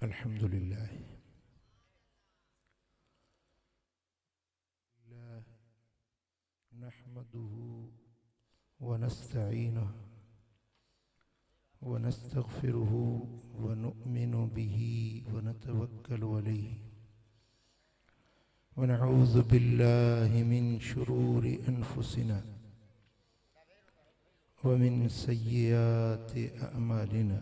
अल्हम्दुलिल्लाह नहमदुहु व नस्तईनुहु व नस्तगफिरुहु व नु'मिनु बिही व नतवक्कलु अलैहि व नऊज़ु बिल्लाहि मिन शुरूरि अनफुसिना व मिन सय्यिआति अअमालिना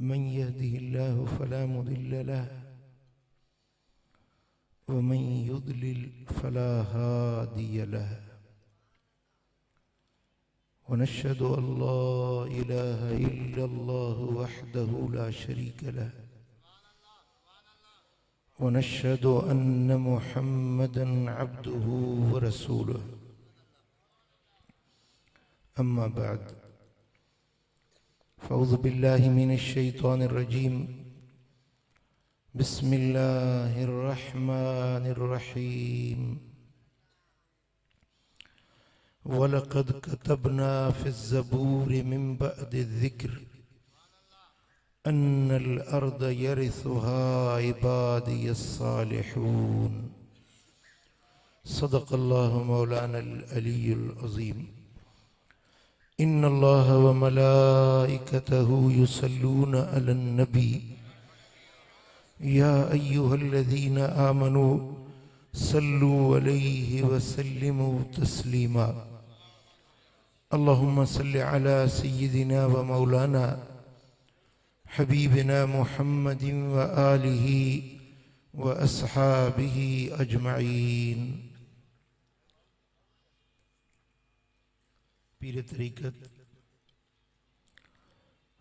मन यहदिहिल्लाहु फला मुदिल्ल लहु व मन युद्लिल फला हादिय लहु व नशहदु अल्ला इलाहा इल्लल्लाहु वहदहु ला शरीक लहु व नशहदु अन्न मुहम्मदन अब्दुहु व रसूलुहु अम्मा बाद फ़अऊज़ु बिल्लाहि मिनश शैतानिर रजीम बिस्मिल्लाहिर रहमानिर रहीम वलक़द कतबना फ़िज़्ज़बूरि मिन बअदि ज़िक्र अन्नल अर्द यरिसुहा इबादियस सालिहून सदक़ल्लाहु मौलानल अलीयुल अज़ीम इन्नल्लाह व मलाइकतहु युसल्लूना अलन नबी या अय्युहल्लज़ीना आमनू सल्लू अलैहि व सल्लिमू तस्लीमा अल्लाहुम्मा सल्लि अला सय्यिदिना व मौलाना हबीबिना मुहम्मदिन व आलिहि व अस्हाबिहि अजमईन। पीर तरीक़त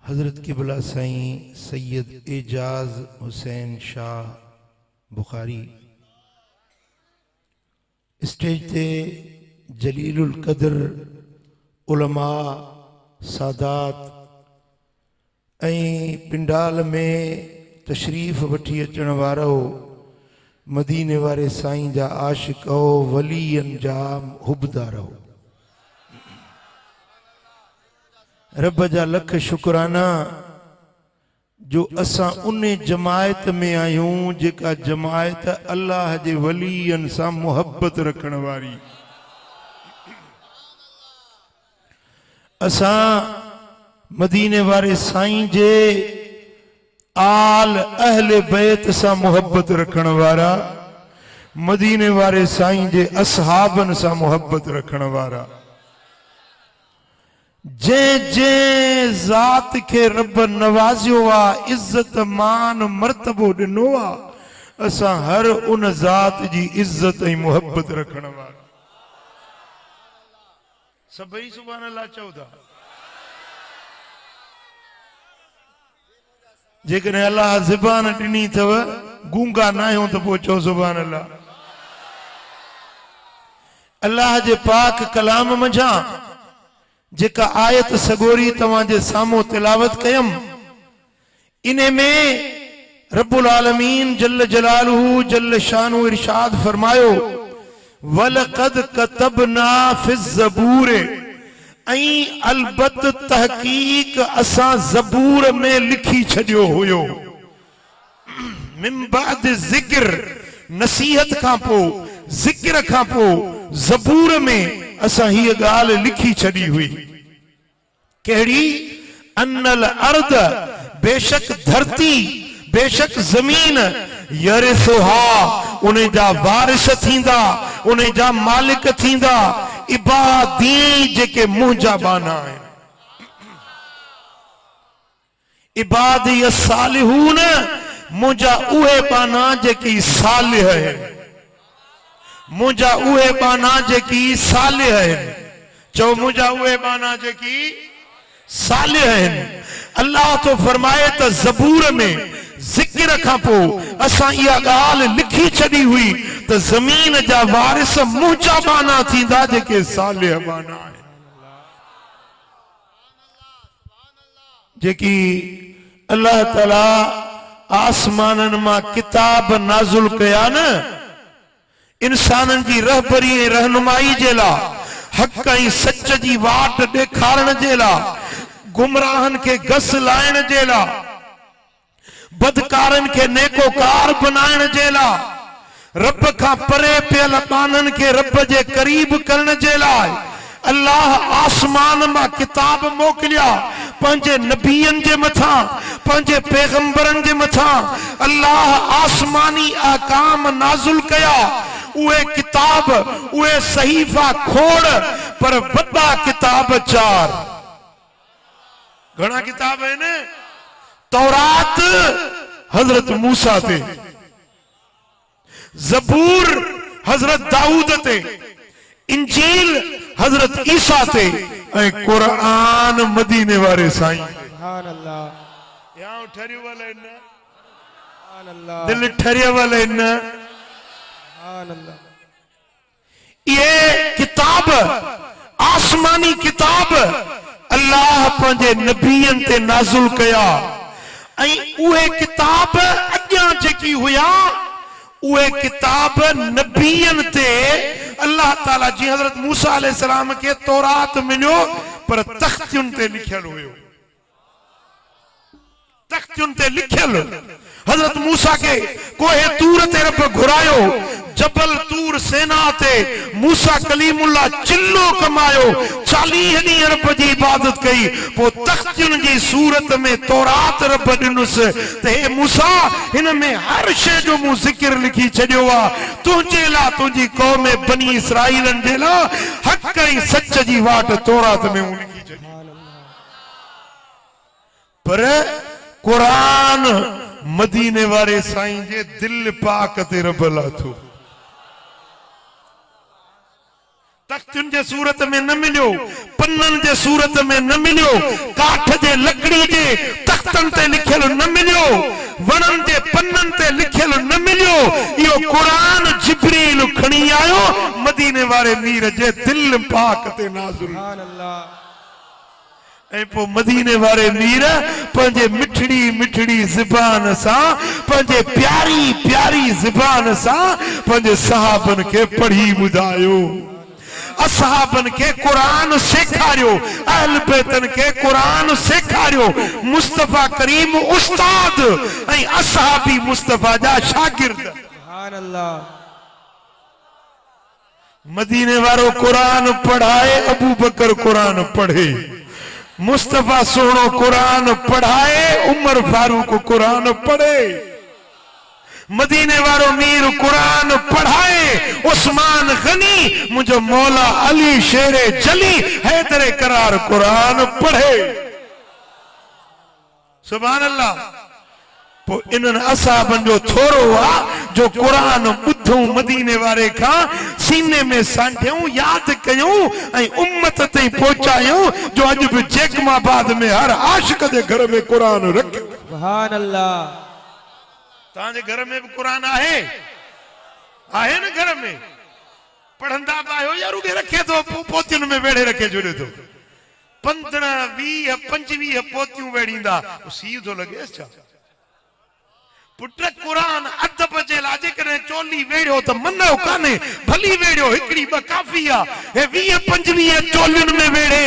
हज़रत क़िबला साईं सैयद एजाज हुसैन शाह बुखारी स्टेज ते जलीलुल कदर उलमा सादात ऐं पिंडाल में तशरीफ़ वठी अचण वारो मदीने वारे साईं जा आशिक़ वलीयन जा हुबदार हो। रब जा लख शुक्राना जो असां उन जमायत में आयूं जेका जमायत अल्लाह जे वलीयन सां मोहब्बत रखण वारी। असां मदीने वारे साईं जे आल अहले बैत सां मोहब्बत रखण वारा, मदीने वारे साईं जे असहाबन सां मोहब्बत रखण वारा। जे जे ज़ात के रब नवाज़ियो आ, इज्जत मान मर्तबो ॾिनो आ, असां हर उन ज़ात जी इज्जत ऐं मोहब्बत रखण वारा। सभई सुभान अल्लाह चओ था। जेकॾहिं अल्लाह ज़बान ॾिनी अथव, गूंगा न आहियूं त पोइ चओ सुभान अल्लाह। अल्लाह जे पाक कलाम मंझां जेका आयत सगोरी तव्हांजे साम्हूं तिलावत कयम, इने में रब्बुल आलमीन जल्ल जलालुहु जल्ल शानु इरशाद फरमायो वलक़द कतबना फ़िज़्ज़बूर, ऐं अलबत तहकीक असां ज़बूर में लिखी छॾियो हुयो। मिन बाद ज़िक्र, नसीहत खां पोइ, ज़िक्र खां पोइ ज़बूर में असां हीअ ॻाल्हि लिखी छॾी हुई। कहिड़ी? अन्नल अर्द, बेशक धरती, बेशक ज़मीन, यरिसुहा, उन जा वारिस थींदा, उन जा मालिक थींदा, इबादी जेके मुंहिंजा बाना आहिनि। इबादी सालिहून, मुंहिंजा उहे बाना जेकी सालिह आहिनि, मुंहिंजा उहे बाना जेकी सालिह आहिनि। चओ मुंहिंजा उहे बाना जेकी सालिह आहिनि। अल्लाह तो फरमाए त ज़बूर में ज़िक्र खां पोइ असां इहा ॻाल्हि लिखी छॾी हुई त ज़मीन जा वारिस मुंहिंजा बाना थींदा जेके सालिह बाना आहिनि। जेकी अल्लाह ताला आसमाननि मां किताब नाज़ुल कया न, इंसाननि जी रहबरी ऐं रहनुमाई जे लाइ, हक़ ऐं सच जी वाट ॾेखारण जे लाइ, गुमराहन के गस लाइण जे लाइ बदकारन के नेकोकार बनाने जेला, रब का परे पियल पानन के रब जे करीब करने जेला अल्लाह आसमान में किताब मोकलिया पंजे नबियन जे मथा, पंजे पैगंबरन जे मथा अल्लाह आसमानी अहकाम नाजुल कया। उहे किताब उहे सहीफा खोड़ पर वड्डा किताब चार। घना किताब है ने, तौरात हजरत मूसा थे, जबूर हजरत दाऊद थे, इंजील हजरत ईसा थे, कुरान मदीने वाले साईं। सुभान अल्लाह। यहाँ ठहरियो वाले न, सुभान अल्लाह, दिल ठहरियो वाले न, सुभान अल्लाह। ये किताब आसमानी किताब अल्लाह पंजे नबियन ते नाजुल कया। उहे किताब अग्यां जेकी हुया उहे किताब नबियन ते अल्लाह ताला जी हजरत मूसा अलैहिस्सलाम के तौरात मिलो पर तख्तियुन ते लिखल हुयो, तख्तियुन ते लिखल। हजरत मूसा के कोहे तूर ते रब घुरायो, जबल तूर सेना ते मूसा कलीमुल्लाह चिल्लो कमायो, 40 ॾींहं रब जी इबादत कई, पो तख्तियुन जी सूरत में तौरात रब ॾिनुस ते हे मूसा हिन में हर शे जो मूं ज़िक्र लिखी छॾियो आ, तुंहिंजे ला तुंहिंजी कौम बनी इसराइलन जे ला हक़ ऐं सच जी वाट तौरात में हूं लिखी छॾी। पर कुरान मदीने वाले साईं जे दिल पाक ते रब लाथो। तख्तुन जे सूरत में न मिलियो, पन्नन जे सूरत में न मिलियो, काठ जे लकड़ी जे तख्तन ते लिखियल न मिलियो, वणन जे पन्नन ते लिखियल न मिलियो। यो कुरान जिब्रील खणी आयो मदीने वाले मीर जे दिल पाक ते नाज़िल। सुभान अल्लाह। पो मदीने वाले मीर पंजे मिठड़ी मिठड़ी ज़बान सा, पंजे प्यारी प्यारी ज़बान सा पंजे सहाबन के पढ़ी बुधायो, असहाबन के कुरान सेखारियो, अहल बैतन के कुरान सेखारियो। मुस्तफा करीम उस्ताद ऐं असहाबी मुस्तफा जा शागिर्द। सुभान अल्लाह। मदीने वारो कुरान पढ़ाए, अबू बकर कुरान पढ़े, मुस्तफा सोनो कुरान पढ़ाए, उमर फारूक कुरान पढ़े, मदीने वारो मीर कुरान पढ़ाए, उस्मान गनी मुझे मौला अली शेरे जली हैदरे करार कुरान पढ़े। सुभान अल्लाह। पो इन्हनि असाबन जो थोरो आ जो कुरान बुद्धूं मदीने वारे खां सीने में सांढियूं, याद कयूं ऐं उम्मत ताईं पहुचायूं, जो अॼु बि जैकमाबाद में हर आशिक जे घर में कुरान रखे। सुभान अल्लाह। तांजे घर में भी कुरान आहे? आहे न घर में? पढ़ंदा पायो या रुगे रखे तो पोतियुनि में वेड़े रखे जुड़े तो 15 20 25 पोतियूं वेड़ींदा सीधो लगे छा? पुट कुरान अदब जे लाजे करे चोली वेड़ियो त मनो काने, भली वेड़ियो हिकड़ी ब काफी आ। हे 20 25 चोलियुनि में वेड़े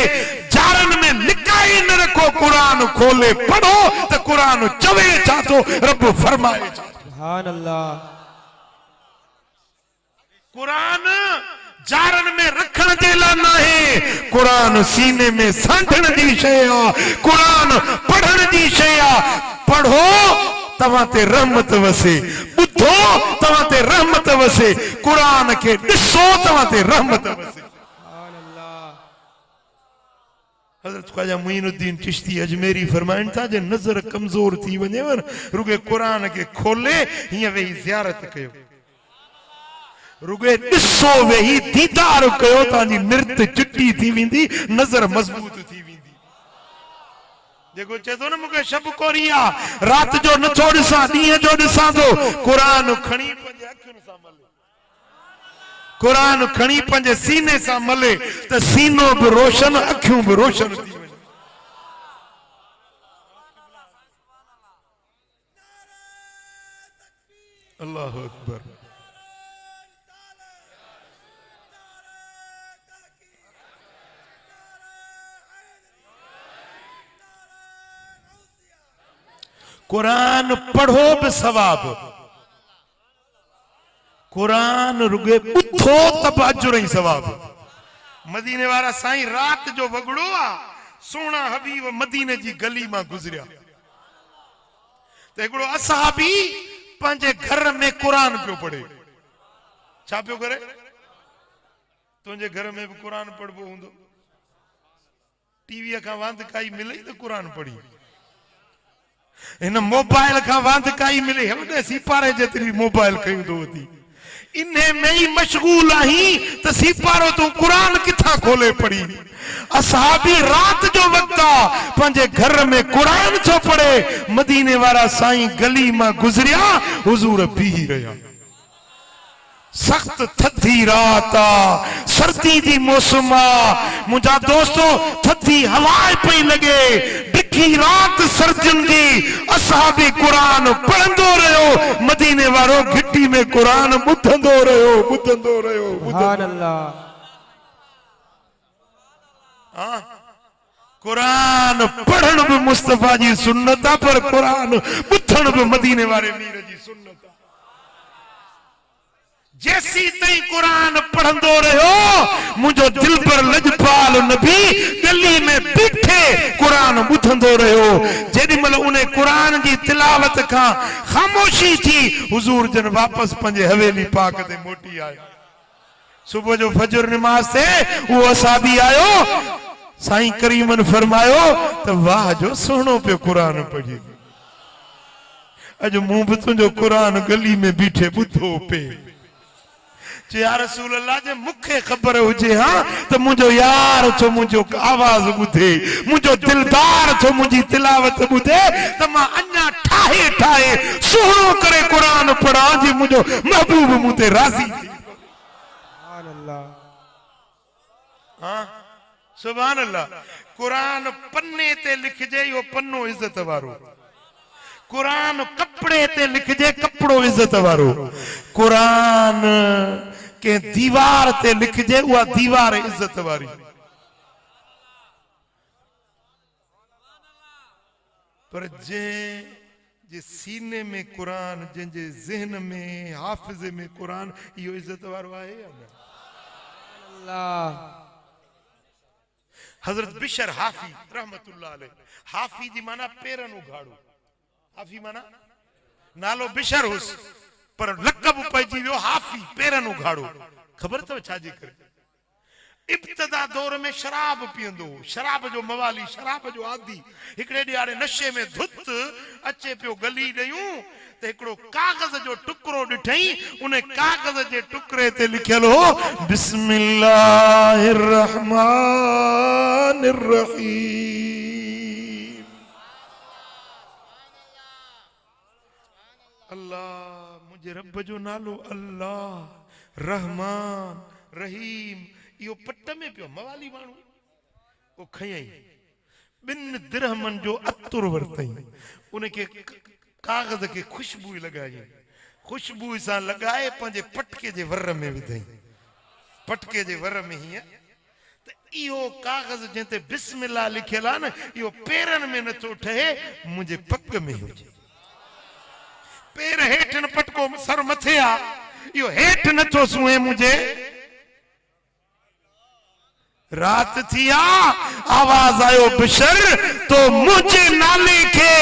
जारन में निकाय न रखो, कुरान खोले पढ़ो त कुरान चवे छा तो, रब फरमाए। सुभान अल्लाह। कुरान जारन में रखण जे ला नाहे, कुरान सीने में सांढण जी शय आ, कुरान पढ़ण जी शय आ। पढ़ो तवां ते रहमत वसे, ॿुधो तवां ते रहमत वसे, कुरान के ॾिसो तवां ते रहमत वसे। हजरत ख्वाजा मुईनुद्दीन चिश्ती अजमेरी फरमाइन था जे नजर कमजोर थी वने वर रुगे कुरान के खोले हिय वेही ज़ियारत कयो, रुगे ॾिसो वेही दीदार कयो, तांजी निर्त चिट्टी थी वेंदी, नजर मजबूत थी वेंदी। जेको चेतो न मूंखे शब कोरिया रात जो नथो ॾिसां, ॾींहं जो ॾिसां थो, कुरान खणी पंहिंजे अखियुनि सां मले, कुरान खणी पंहिंजे सीने सां मले त सीनो भी रोशन, अखियूं भी रोशन थी वञे। अल्लाह अकबर। कुरान पढ़ो बि सवाब, कुरान रुगे ॿुधो त बि अजुर ई सवाब। मदीने वारा साईं रात जो वगड़ो आ, सोना हबीब मदीने जी गली मां गुजरिया त हिकिड़ो असहाबी पंहिंजे घर में कुरान पियो पढ़े। छा पियो करे? तुंहिंजे घर में बि कुरान पढ़बो हूंदो, टीवीअ खां वांध काई मिले त कुरान पढ़ी, हिन मोबाइल खां वांध काई मिले वॾे सिपारे जेतिरी मोबाइल कयूं थो थी, इन्हे में ही मशगूल आही त सिपारो तू कुरान किथां खोले पढ़ी। असहाबी रात जो वक्त आ, पंहिंजे घर में कुरान छो पढ़े? मदीने वारा साईं गली मां गुजरिया, हुजूर बीही रहिया। सख्त थधी रात आ, सर्दी जी मौसम आ, मुंहिंजा दोस्तों थधी हवा पई लगे, डिघी रात सर्दियुनि जी, असहाबी कुरान पढ़ंदो रहियो, मदीने वारो घिटी में कुरान ॿुधंदो रहियो, ॿुधंदो रहियो। सुभान अल्लाह। हाँ, कुरान पढ़ण भी मुस्तफा जी सुन्नत आ, पर कुरान ॿुधण भी मदीने वारे मीर जी सुन्नत आ। जैसी तई कुरान पढ़ंदो रहियो, मुझो दिल पर लजपाल नबी गली में बीठे कुरान ॿुधंदो रहियो। जेॾीमहिल उन कुरान जी तिलावत खां ख़ामोशी थी, हुजूर जन वापस पंहिंजे हवेली पाक ते मोटी आया। सुबह जो फजर नमाज से वो असहाबी आयो, साईं करीमन फरमायो त वाह जो सोहणो पियो कुरान पढ़ी, अॼु मूं बि तुंहिंजो कुरान गली में बीठे ॿुधो पे। या रसूल अल्लाह, जे मूंखे ख़बर हुजे हा त मुंहिंजो यार छो मुंहिंजो आवाज़ ॿुधे, मुंहिंजो दिलदार छो मुंहिंजी तिलावत ॿुधे, त मां अञा ठाहे ठाहे सुहिणो करे कुरान पढ़ा जी मुंहिंजो महबूब मूं ते राज़ी थी। सुभान अल्लाह। हाँ, सुभान अल्लाह। कुरान पन्ने ते लिखजे, यो पन्नो इज्जत वारो। कुरान कपड़े ते लिखजे, कपड़ो इज्जत वारो। कुरान के दीवार ते लिखजे, उहा दीवार इज्जत वारी। पर जे सीने में कुरान, जंहिंजे ज़हन में हाफ़िज़े में कुरान, इहो इज्जत वारो आहे या न? अल्लाह। हज़रत बिशर हाफ़ी रहमतुल्लाह अलैह, हाफ़ी जी माना पेरन उघाड़ो, हाफ़ी माना नालो बिशर हुस, पर लक़ब पइजी वियो हाफ़ी, पेरन उघाड़ो। ख़बर अथव छा जे करे? इब्तिदा दौर में शराब पींदो, शराब जो मवाली, शराब जो आदी, हिकड़े ॾियारे नशे में धुत अचे पियो गली ॾियूं त हिकड़ो कागज़ जो टुकड़ो ॾिठई, उन कागज़ जे टुकड़े ते लिखियल हो बिस्मिल्लाहिर रहमानिर रहीम। अल्लाह, मुझे रब जो नालो अल्लाह, रहमान रहीम, इहो पट में पियो मवाली माण्हू वो खयई, 2 दिरहमन जो अतुर वरतई, उनके कागज़ के खुशबू लगाई, खुशबू सां लगाए पंहिंजे पटके जे वर में विधई, पटके जे वर में हीअं त इहो कागज़ जंहिं ते बिस्मिल्लाह लिखियल आहे न, इहो पेरनि में नथो ठहे, मुंहिंजे पग में हुजे। पेर हेठि न पटको सर मथे आ, इहो हेठि नथो सुहे मुंहिंजे। रात थी आ, आवाज आयो बिशर तो मुझे नाले के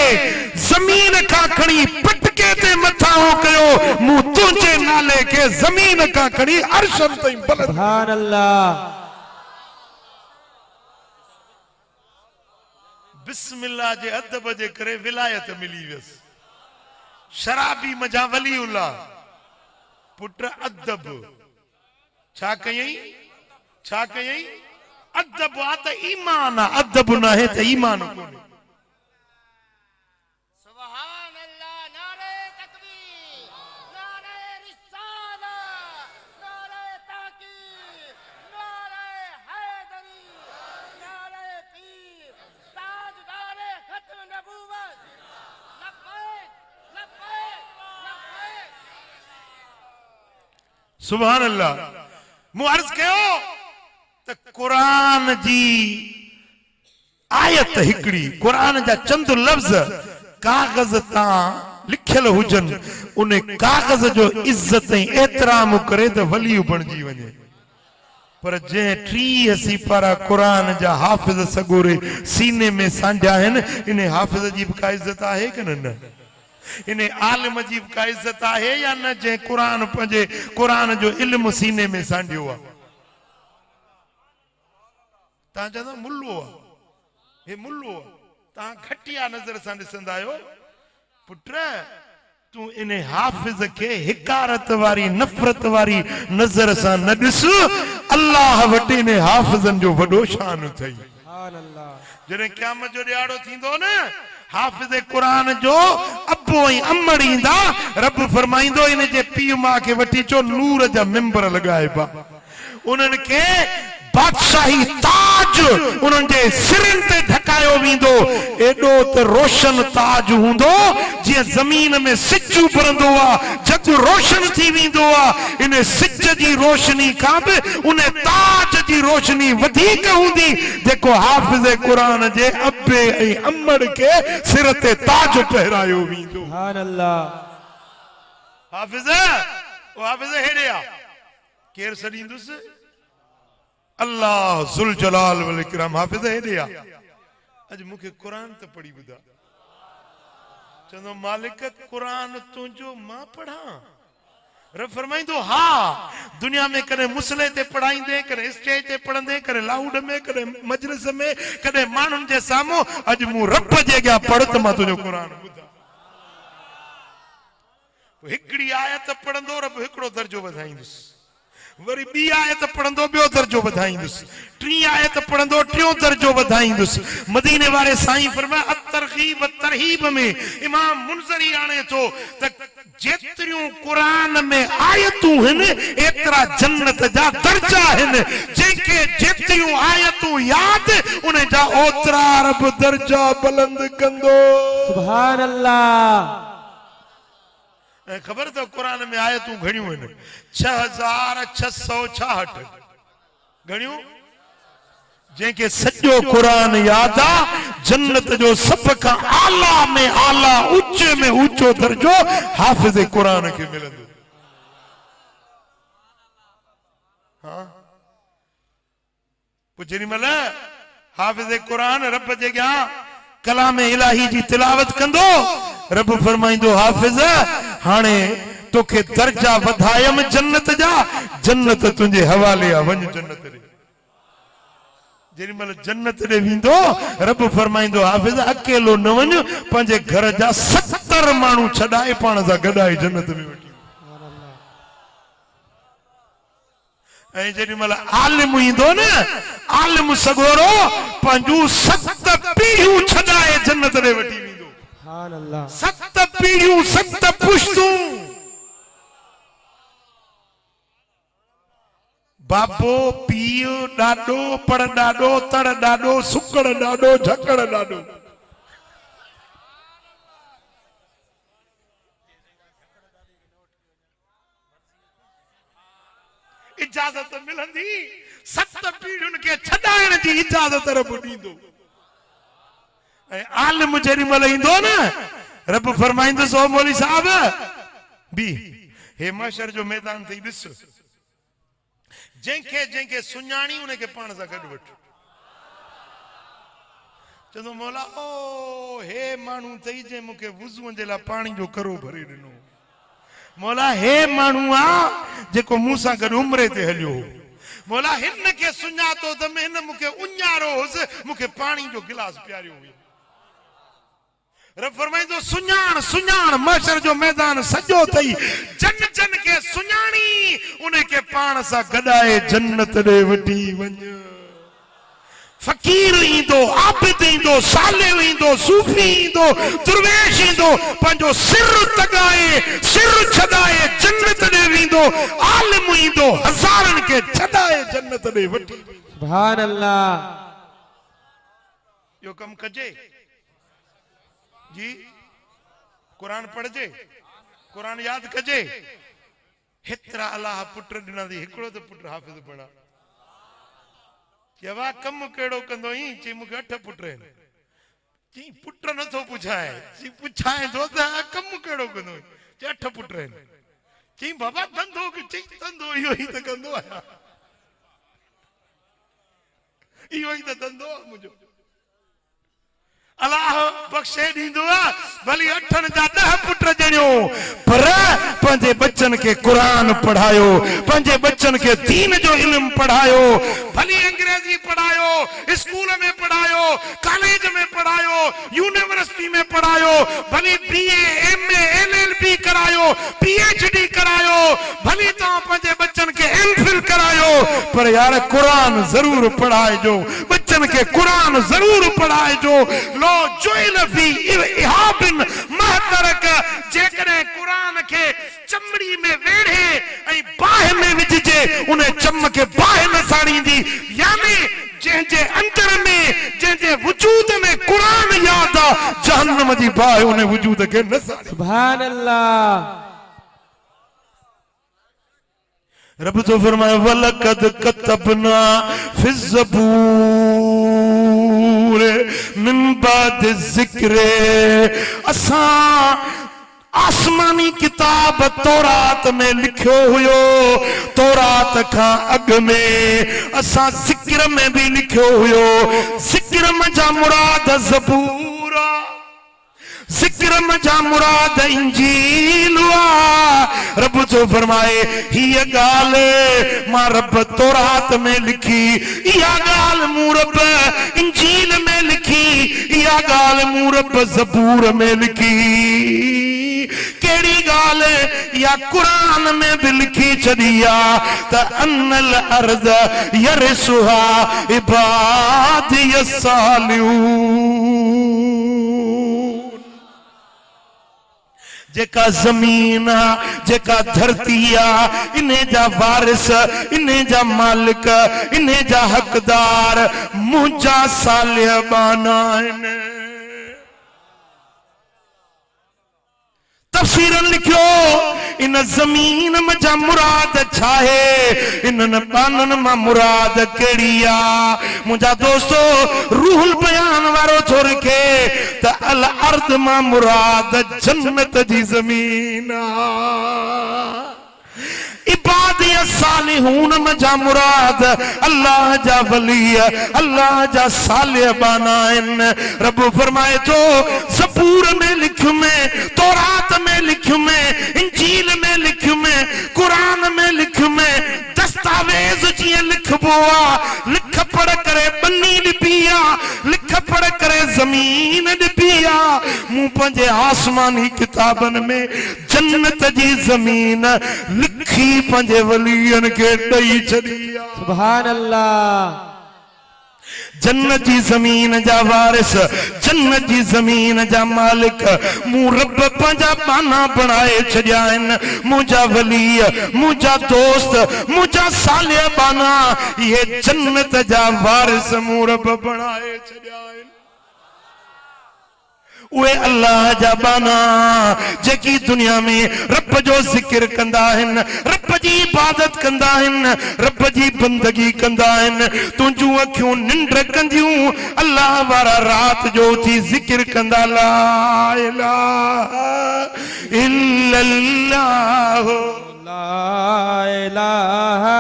जमीन का खड़ी पटके ते मथा हो कयो, मुंह तुझे नाले के जमीन का खड़ी अर्शन ताईं बुलंद। सुभान अल्लाह। बिस्मिल्लाह जे अदब जे करे विलायत मिली वियस। शराबी मजा वलीउल्लाह, पुट अदब छा कयई, छा कयई? अदब आ त ईमान आ, अदब न है त ईमान कोन्हे। सुभान अल्लाह। नारे तकबीर, नारे रिसालत, नारे ताकीद, नारे हैदरी, नारे पीर, ताजदारे खत्म नबूवत। लब्बैक लब्बैक लब्बैक। सुभान अल्लाह। मूं अर्ज़ कयो त कुरान जी आयत हिकड़ी, कुरान जा चंद लफ्ज़ कागज ता लिखियल हुजन उन कागज जो इज्जत एतराम करे तो वली बणजी वने पर जे 30 सिपारा कुरान जा हाफिज सगोरे सीने में सांझा है इन हाफिज जी का इज्जत है कि न इन आलिम जी का इज्जत है या न जे कुरान पंजे कुरान जो इल्म सीने में सांझो आ ता जदा मुल्लो आ हे मुल्लो ता घटिया नजर से ॾिसंदा आहियो पुट तू इन हाफिज के हिकारत वारी नफरत वारी नजर से न ॾिस अल्लाह वटि इन हाफिजन जो वॾो शान थई सुभान अल्लाह जॾहिं क़यामत जो ॾियारो थींदो न हाफिज कुरान जो अबो ऐं अमड़ ईंदा रब फरमाईंदो इन जे पीउ मां खे वठी चो नूर जा मिंबर लॻाइबा उन्हनि के बादशाही ताज उन्हनि जे सिरनि ते ढकायो वेंदो एडो त रोशन ताज हूंदो जीअं ज़मीन में सिज उभरंदो आहे जग रोशन थी वेंदो आहे इन सिज जी रोशनी खां बि उन ताज जी रोशनी वधीक हूंदी जेको हाफ़िज़ क़ुरान जे अबे ऐं अमड़ के सिर ते ताज पहिरायो वेंदो सुभान अल्लाह हाफ़िज़ हेॾे आ केर सॾींदुसि अल्लाह जुल जलाल वल इकराम हाफिज हेॾे आ अज मूंखे कुरान त पढ़ी ॿुधा चवंदो मालिक कुरान तुंहिंजो मां पढ़ां रब फरमाईंदो हा दुनिया में कॾहिं मुसले ते पढ़ाईंदे कॾहिं स्टेज ते पढ़ंदे कॾहिं लाउड में कॾहिं मजलिस में कॾहिं माण्हुनि जे साम्हूं अॼु मूं रब जे अॻियां पढ़ त मां तुंहिंजो कुरान ॿुधां हिकिड़ी आयत पढ़ंदो रब हिकिड़ो दर्जो वधाईंदुसि वरी बी आयत पढ़ंदो बियो दर्जो वधाईंदुसि टी आयत पढ़ंदो टियों दर्जो वधाईंदुसि मदीने वारे साईं फरमाया अतरगीब तरहीब में इमाम मुनज़री आणे थो त जेतिरियूं कुरान में आयतूं आहिनि एतिरा जन्नत जा दर्जा आहिनि जंहिंखे जेतिरियूं आयतूं यादि उन जा ओतिरा रब दर्जा बुलंद कंदो सुभान अल्लाह खबर तो कुरान में आयतूं घणियूं आहिनि 6666 घणियूं जंहिंखे सॼो कुरान यादि आहे जन्नत जो सभ खां आला में आला ऊचे में ऊचो दर्जो हाफ़िज़ कुरान खे मिलंदो हाँ पोइ जेॾीमहिल हाफ़िज़ कुरान रब जे अॻियां कलाम इलाही जी तिलावत कंदो रब फरमाईंदो हाफ़िज़ हाणे तोखे दर्जा वधायम जन्नत जा जन्नत तुंहिंजे हवाले आहे वञ जन्नत ॾे जेॾीमहिल जन्नत ॾे वेंदो रब फरमाईंदो हाफ़िज़ अकेलो न वञ पंहिंजे घर जा 70 माण्हू छॾाए पाण सां गॾाए जन्नत में वठी ऐं जेॾीमहिल आलिम ईंदो न आलिम सगोरो पंहिंजूं 7 पीढ़ियूं छॾाए जन्नत ॾे वठी वेंदो सुभान अल्लाह 7 पीढ़ियूं 7 पुश्तूं बाबो पीउ ॾाॾो पर ॾाॾो तड़ ॾाॾो सुकड़ ॾाॾो झकड़ ॾाॾो इजाजत मिलंदी 7 पीढ़ियुनि खे छॾाइण जी इजाजत रब ॾींदो ऐं आलिम जेॾीमहिल ईंदो न रब फरमाईंदुसि ओ मौलवी साहब बी हे महशर जो मैदान थी ॾिस जंहिंखे सुञाणी उनखे पाण सां गॾु वठ चवंदो मौला ओ हे माण्हू अथई जंहिं मूंखे वुज़ूअ जे लाइ पाणी जो करो भरे ॾिनो मौला हे माण्हू आहे जेको मूं सां गॾु उमिरे ते हलियो मौला हिन खे सुञातो त हिन मूंखे उञारो हुअसि मूंखे पाणी जो गिलास पियारियो हुयो रब फरमाईंदो सुञाण सुञाण महशर जो मैदान सॼो अथई जन जन खे सुञाणी उनखे पाण सां गॾाए जन्नत ॾे वठी वञ फकीर ईंदो आबिद ईंदो सालिह ईंदो सूफी ईंदो दुर्वेश ईंदो पंहिंजो सिर तगाए सिर छॾाए जन्नत ॾे वेंदो आलिम ईंदो हज़ारनि खे छॾाए जन्नत ॾे वठी सुभान अल्लाह इहो कमु कजे जी कुरान पढ़जे कुरान याद कजे हेतिरा अलाह पुट ॾिना थी हिकिड़ो त पुट हाफ़िज़ बणा चवा कमु कहिड़ो कंदो ई चई मूंखे 8 पुट आहिनि चई पुट न तो पुछाए चई पुछाए तो कम केड़ो कंदो चई 8 पुट आहिनि चई बाबा धंधो चई धंधो इहो ई त कंदो आहियां इहो ई त धंधो आहे मुंहिंजो अल्लाह बख्शे ॾींदो आहे भली 8 जा 10 पुट ॼणियो पर पंहिंजे बच्चन के कुरान पढ़ायो पंहिंजे बच्चन के दीन जो इल्म पढ़ायो भली अंग्रेजी पढ़ायो स्कूल में पढ़ायो कॉलेज में पढ़ायो यूनिवर्सिटी में पढ़ायो भली बीए एमए एलएलबी करायो पीएचडी करायो भली तो पंहिंजे बच्चन के एमफिल करायो पर यार कुरान जरूर पढ़ाइजो बच्चन के कुरान जरूर पढ़ाइजो लो जोइल फी इहाबिन महतरक जेकरे कुरान के चमड़ी में वेढ़े ऐं बाहि में विझजे उन चम के बाहि में साड़ींदी यानी जंहिंजे अंदर में जंहिंजे वजूद में कुरान याद आ जहन्नम जी बाहि उन वजूद के न साड़ी सुभान अल्लाह रब तो फरमाए वलकद कतबना फिज़ ज़बूर मिन बाद ज़िक्र असा आसमानी किताब तौरात में लिखियो हुयो तौरात का अग में असा ज़िक्र में भी लिखियो हुयो ज़िक्र में जा मुराद ज़बूर ज़िक्र में जा मुराद इंजील रब जो फरमाए हिय गाल मां रब तौरात में लिखी या गाल मूं रब इंजील में लिखी या गाल मूं रब ज़बूर में लिखी केड़ी गाल या कुरान में भी लिखी छदिया त अन्नल अर्ज़ यरसुहा इबादी सालिहून जेका जमीन जेका धरती इन्हें जा वारिस इन्हें जा मालिक इन्हें जा हकदार मुझा सालिबाना तफसीरन लिखियो इन जमीन में जा मुराद छाहे इन बानन में मुराद केड़िया मुझा दोस्तो रूहुल बयान वारो छोड़ के त अल अर्द में मुराद जन्नत जी जमीन इबादी सालिहून में जा मुराद अल्लाह जा वली अल्लाह जा सालिबाना रब फरमाए तो ज़बूर में लिखूं मैं तौरात में लिखूं मैं इंजील में लिखूं मैं कुरान में लिखूं मैं दस्तावेज जी लिखबो लिख पढ़ करे बन्नी लिपिया लिख पढ़ करे जमीन लिपिया मुंह पंजे आसमानी किताबन में जन्नत जी जमीन लिखी पंजे वलियन के दई छदिया सुभान अल्लाह जन्नत जी जमीन जा वारिस जन्नत जी जमीन जा मालिक मुंह रब पंजा बाना बनाए छड़िया मुझा वली मुझा दोस्त मुझा सालिबाना ये जन्नत जा वारिस मुंह रब बनाए छड़िया उहे अल्लाह जा बाना जेकी दुनिया में रब जो जिक्र कंदा हन रब जी इबादत कंदा हन रब जी बंदगी कंदा हन तुंजू अखियूं निंड कंदियूं अल्लाह वारा रात जो थी जिक्र कंदा ला इलाहा इल्लल्लाह ला इलाहा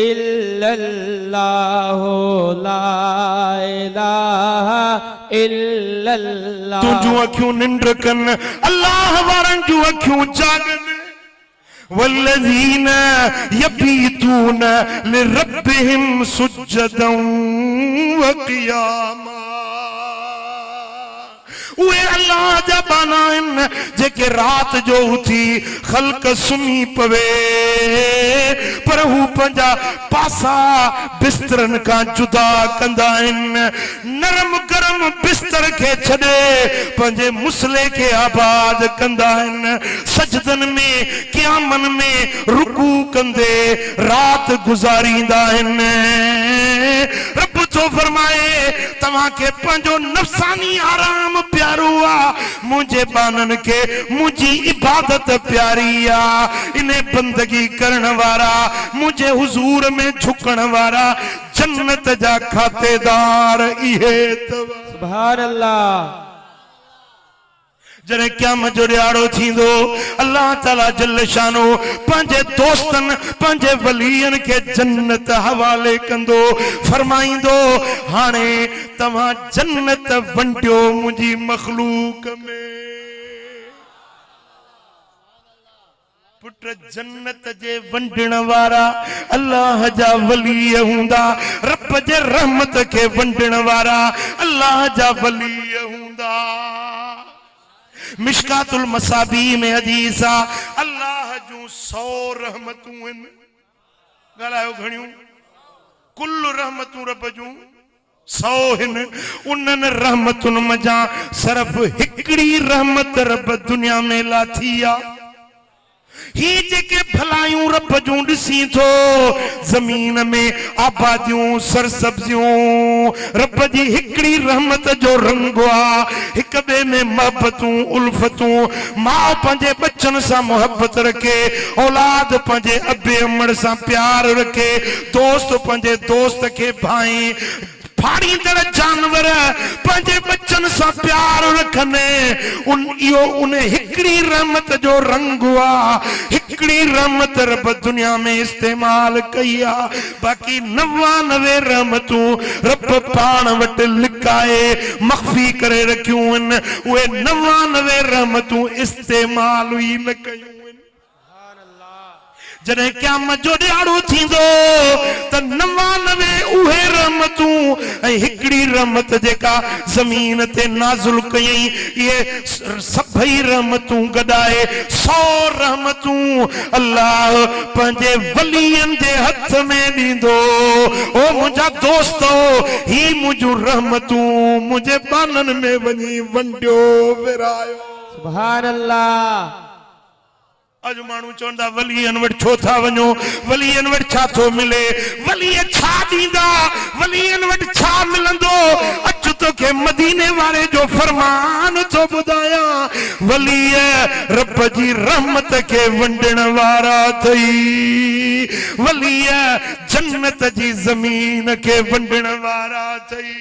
इल्लल्लाह ला इलाहा इल्लल्लाह तुंजू अखियूं निंड कन अल्लाह वारन जू अखियूं जागन वल्लज़ीन यबीतून लिरब्बिहिम सुज्जदन व क़ियामा उहे अल्लाह जा बाना जेके रात जो उठी खल्क सुमी पवे पर हू पंजा पासा बिस्तरन का जुदा कंदा नरम गरम बिस्तर के छड़े पंजे मुसले के आबाद कंदा सजदन में क़यामन में रुकू कंदे रात गुजारींदा रब तो फरमाए तव्हां के पंजो नफसानी आराम प्यारो आ मुझे बानन के मुझी इबादत प्यारी आ इन्हें बंदगी करण वारा मुझे हुजूर में झुकण वारा जन्नत जा खातेदार इहे तव सुभान अल्लाह जरे क़यामत जो ॾियारो थींदो अल्लाह ताला जल शानो पंहिंजे दोस्तन पंहिंजे वलीयन के जन्नत हवाले कंदो फरमाइंदो हाणे तव्हां जन्नत वंडियो मुंहिंजी मखलूक में पुट जन्नत जे वंडण वारा अल्लाह जा वली हुंदा रब जे रहमत के वंडण वारा अल्लाह जा वली हुंदा मिशकातुल मसाबी में हदीस आ अल्लाह जूं 100 रहमतूं इन ॻाल्हायो घणियूं कुल रहमतूं रब जूं 100 हिन उन्हनि रहमतुनि मजा सिर्फ हिकड़ी रहमत रब दुनिया में लाथी आ ही जेके भलायूं रब जूं ॾिसी थो ज़मीन में आबादियूं सरसब्जियूं रब जी हिकड़ी रहमत जो रंग आ हिक ॿिए में मोहब्बतूं उल्फतूं माउ पंहिंजे बच्चन सां मोहब्बत रखे औलाद पंहिंजे अबे अमड़ सां प्यार रखे दोस्त पंहिंजे दोस्त के भाई फाड़ींदड़ जानवर पंहिंजे बच्चन सां प्यार रखने उन हिकड़ी रहमत जो रंग आ हिकड़ी रहमत रब दुनिया में इस्तेमाल कई आ बाकी 99 रहमतूं रब पाण वट लिकाए मख्फी करे रखियूं इन उहे 99 रहमतूं इस्तेमाल ही न कयूं जॾहिं क़यामत जो ॾियारो थींदो त 99 उहे रहमतूं ऐं हिकड़ी रहमत जेका ज़मीन ते नाज़ुल कयई इहे सभई रहमतूं गॾाए 100 रहमतूं अल्लाह पंहिंजे वलियन जे हथ में ॾींदो ओ मुंहिंजा दोस्तो ही मुंहिंजूं रहमतूं मुंहिंजे बाननि में वञी वंडियो विरायो सुभान अल्लाह अज मानू चवंदा वलियन वट छो था वञो वलियन वट छा थो मिले वलीय छा ॾींदा वलियन वट छा मिलंदो अच तोखे मदीने वारे जो फरमान थो ॿुधाया वलीय रब जी रहमत के वंडण वारा थई वलीय जन्नत जी ज़मीन के वंडण वारा थई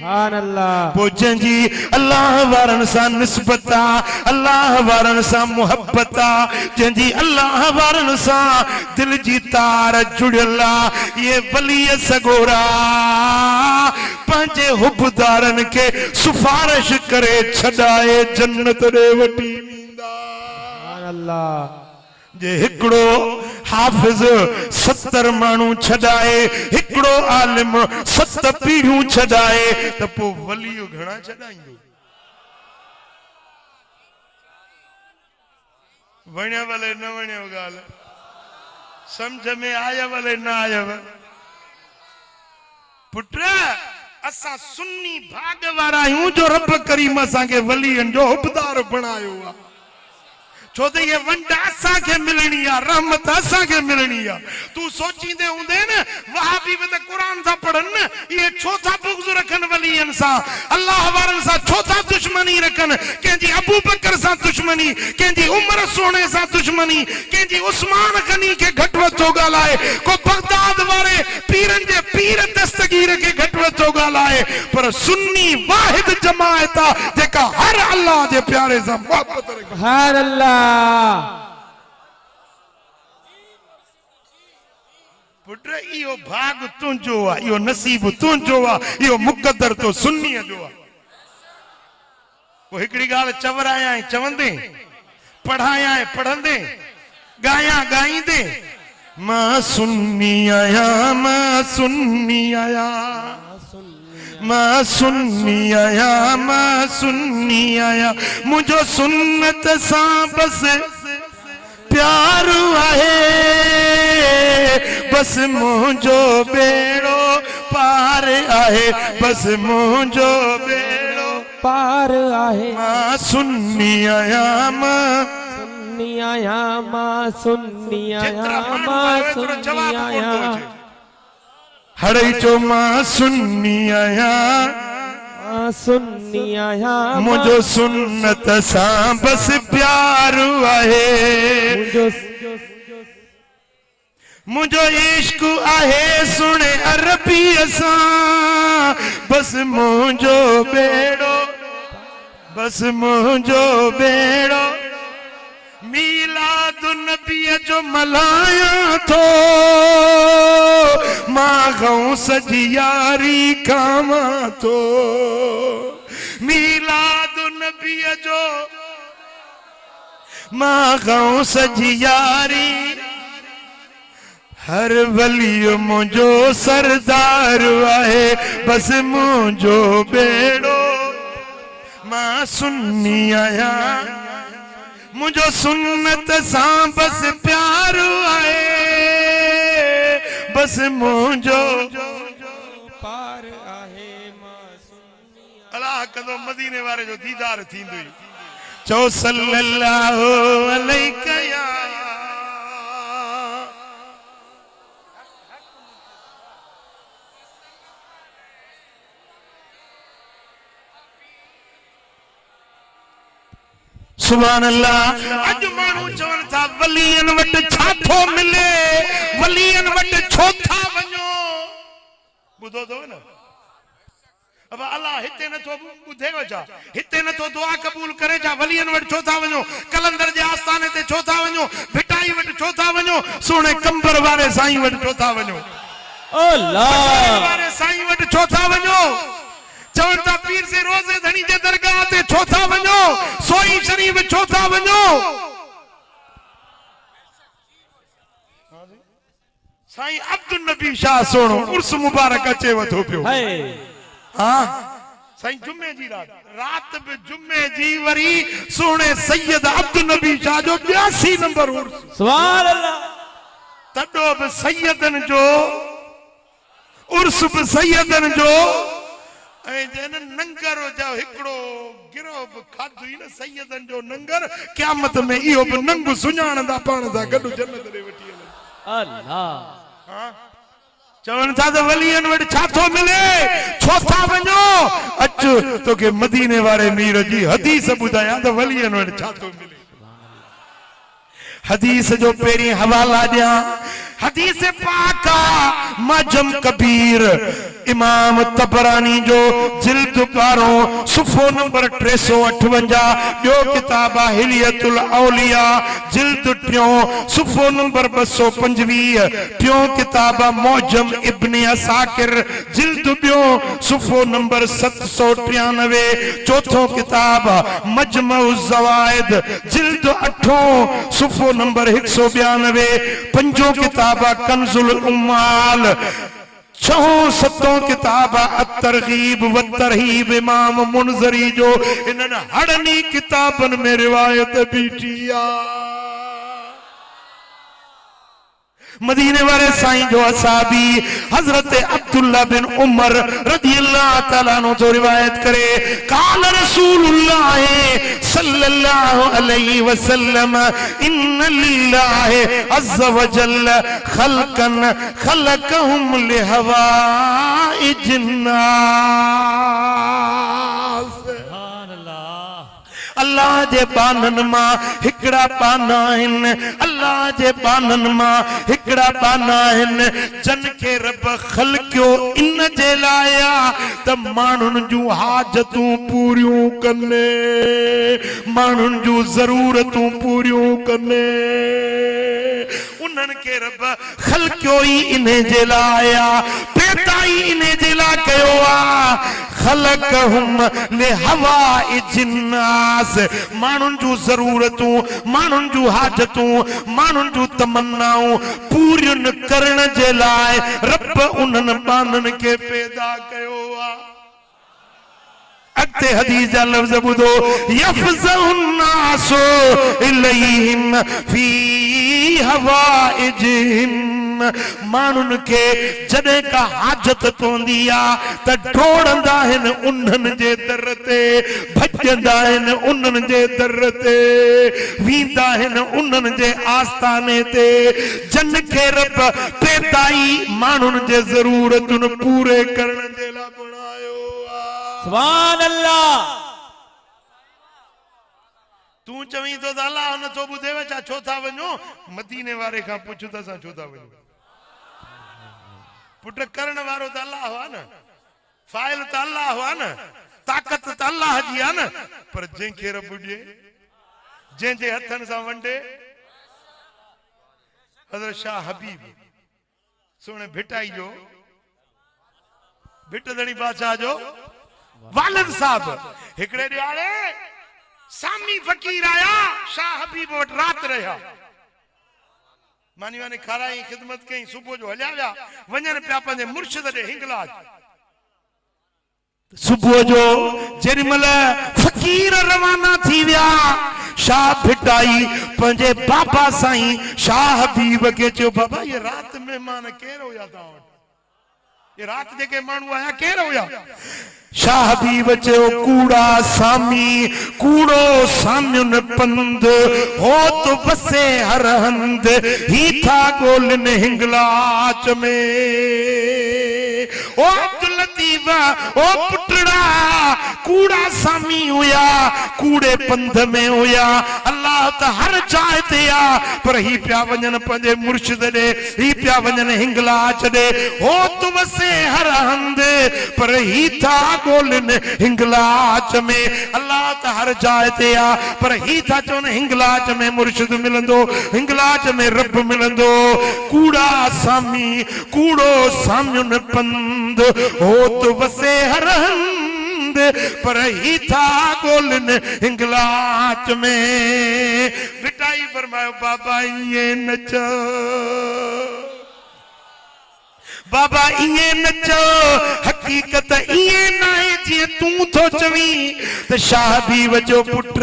सुभान अल्लाह पो जंहिंजी अल्लाह वारनि सां निस्बत आ अल्लाह वारनि सां मुहब्बत आ जंहिंजी अल्लाह वारनि सां दिल जी तार जुड़ियल आ ये वली सगोरा पंहिंजे हुबदारनि के सिफारिश करे छॾाए जन्नत ॾे वठी वेंदा सुभान अल्लाह जे हिकड़ो हाफिज 70 मानू छड़ाए हिकड़ो आलिम 7 पीढ़ियूं छड़ाए त पो वलियो घणा छड़ाईंदो वण्या वाले न वण्या गाल समझ में आया वाले न आया पुट असा सुन्नी भाग वारा आहियूं जो रब करीम असा के वलियन जो हुबदार बणायो आ छो तो ये वंडा असा के मिलनी है रहमत असा के मिलनी है तू सोचींदे हुंदे न वहाबी में तो कुरान था पढ़न ये छो था बुग़्ज़ रखन वलियन सा अल्लाह वारन सा छो था दुश्मनी रखन केंजी अबू बकर सा दुश्मनी केंजी उमर सोने सा दुश्मनी केंजी उस्मान गनी के घटव तो गालाए को बगदाद वाले पीरन जे पीर दस्तगीर के घटव तो गालाए पर सुन्नी वाहिद जमायत जेका हर अल्लाह जे प्यारे सा मोहब्बत रखे सुभान अल्लाह पुट इहो भाग तुंहिंजो आ इहो नसीब तुंहिंजो आ इहो मुक़द्दर तो सुन्नीअ जो आ वो हिकड़ी गाल चवराया चवंदे पढ़ाया पढ़ंदे गाया गाईंदे मां सुन्नी आया मां सुन्नी आया मां सुन्नी आया मां सुन्नी आया मुझो सुन्नत सां बस प्यार आहे बस मुझो बेड़ो पार आहे बस मुझो बेड़ो पार आहे मां सुन्नी आया मां सुन्नी आया मां सुन्नी आया मां सुन्नी आया हड़ई चो मां सुन्नी आया सुन्नी आया मुझो सुन्नत सां बस प्यार आहे मुझो इश्क आहे सुने अरबी सां बस मुझो बेड़ो बस मुंहिंजो बेड़ो मीलाद नबीअ जो मल्हायां थो मां गौस जी यारी खावां थो मीलाद नबीअ जो मां गौस जी यारी हर वली मुंहिंजो सरदार आहे बस मुंहिंजो बेड़ो मां सुन्नी आहियां मुझो सुन्नत सां बस प्यार आए बस मुझो पार आहे मां सुन्नी अल्लाह कदो मदीने वारे जो दीदार थींदो चो सल्लल्लाहु अलैहि या सुभान अल्लाह अज मानू चवन था वलियन वट छा थो मिले वलियन वट छो था वञो बुधो तो न अब अल्लाह हिते न तो बुधे वजा हिते न तो दुआ कबूल करे जा वलियन वट छो था वञो कलंदर जे आस्थाने ते छो था वञो भिटाई वट छो था वञो सोने कंबर वारे साईं वट छो था वञो अल्लाह वारे साईं वट छो था वञो चवन था पीर से रोजे धनी जे दरगाह ते छो था वञो सोई शरीफ छो था वञो साईं अब्दुल नबी शाह सोनो उर्स मुबारक अचे वथो पियो हां साईं जुमे जी रात बि जुमे जी वरी सोने सैयद अब्दुल नबी शाह जो 82 नंबर उर्स सुभान अल्लाह तडो बि सैयदन जो उर्स बि सैयदन जो जन नंगर जो हिकड़ो गिरो बि खाधुई न सैयदन जो नंगर क़यामत में इहो बि नंग सुञाणंदा पाण सां गॾु जन्नत ॾे वठी हलंदा अल्लाह हां चवन था त वलियन वटि छा थो मिले छो था वञो अच तोखे मदीने वारे मीर जी हदीस ॿुधायां त वलियन वटि छा थो मिले हदीस जो पेरी हवाला दिया हदीस पाका मजम कबीर इमाम तबरानी जो जिल्द 12 सुफ़ो नंबर 358 जो किताब हिलियतुल औलिया जिल्द 3 सुफ़ो नंबर 225 टियों किताब मौजम इब्न असाकिर जिल्द 2 सुफ़ो नंबर 793 चौथों किताब मजमुअ ज़वाइद जिल्द 8 सुफ़ो नंबर 192 पंजों किताब कंजुल उम्माल छहों सतों किताब अत-तरगीब व तरहीब इमाम मुनज़री जो इन्हनि हड़नी किताबन में रिवायत बीठी आ मदीने वाले साईं जो असाबी हजरत अब्दुल्ला बिन उमर रज़ियल्लाहु तआला अन्हु जो रिवायत करे काल रसूलुल्लाह सल्लल्लाहु अलैहि वसल्लम इन्न लिल्लाहि अज़्ज़ व जल्ल खल्कन खलकहुम लिहवाइजिन नास अल्लाह जे बानन मां हिकड़ा बाना आहिनि अल्लाह जे बानन मां हिकड़ा बाना आहिनि जन के रब खलकियो इन जे लाइ त माण्हुनि जूं हाजतूं पूरियूं कने माण्हुनि जूं ज़रूरतूं पूरियूं कने उन्हनि के रब खलकियो ई इन जे लाइ पैदा ई इन जे लाइ कयो आहे खलकहुम लिहवाइजिन नास माण्हुनि जूं ज़रूरतूं माण्हुनि जूं हाजतूं माण्हुनि जूं तमन्नाऊं पूरियुनि करण जे लाइ रब उन्हनि बाननि खे पैदा कयो आहे अॻिते हदीस जा लफ़्ज़ ॿुधो यफ़ज़उन नासु इलैहिम फी हवाइजिहिम माण्हुनि खे जॾहिं का हाजत पवंदी आहे त डोड़ंदा आहिनि उन्हनि जे दर ते भॼंदा आहिनि उन्हनि जे दर ते वेंदा आहिनि उन्हनि जे आस्थाने ते जन खे रब पैदाई माण्हुनि जे ज़रूरतुनि पूरे करण जे लाइ बणायो आहे सुभान अल्लाह तू चवीं तो अल्लाह नथो ॿुधेव छा छो था वञो मदीने वारे खां पुछ त असां छो था वञूं पुट करण वारो त अल्लाह हुआ न फाइल त अल्लाह हुआ न ताकत त अल्लाह जी आहे न, पर जंहिंखे रब ॾिए, जंहिंजे हथनि सां वंडे। हज़रत शाह हबीब सुणे भिटाई जो, भिटदड़ी बादशाह जो वालिद साहब हिकड़े ॾियारे सामी फकीर आया, शाह हबीब वटि रात रहिया। मानी वानी खाराई, खिदमत कई, सुबुह जो हलिया विया, वञनि पिया पंहिंजे मुर्शिद ॾे हिंगलाज। सुबुह जो जेॾीमहिल फकीर रवाना थी विया, शाह भिटाई पंहिंजे बाबा साईं शाह हबीब खे चयो, बाबा ये रात महिमान केर हुया तव्हां वटि? ये रात जेके माण्हू आया केर हुया? शाह हबीब चयो, कूड़ा सामी, कूड़ो सामियुन पंध, हो तो वसे हर हंद, ही था गोलन हिंगलाच में। ओ अब्दुल लतीफ, ओ पुटड़ा, कूड़ा सामी हुया, कूड़े पंध में हुया। अल्लाह त हर जाइ ते आ, पर ही पिया वञनि पंहिंजे मुर्शिद ॾे, ही पिया वञनि हिंगलाच ॾे। हो तो वसे हर हंद, पर ही था गोलन हिंगलाच में। अल्लाह त हर जाइ ते आ, पर ही था चवनि हिंगलाच में मुर्शिद मिलंदो, हिंगलाच में रब मिलंदो। कूड़ा सामी, कूड़ो सामियुन पंध, हो तो वसे हर हंद, पर ही था गोलन हिंगलाच में। भिटाई फरमायो, बाबा ये नचो, बाबा इए नचो, हकीकत इए नाहे जीअं तूं थो चवीं। त शाह हबीब जो पुट,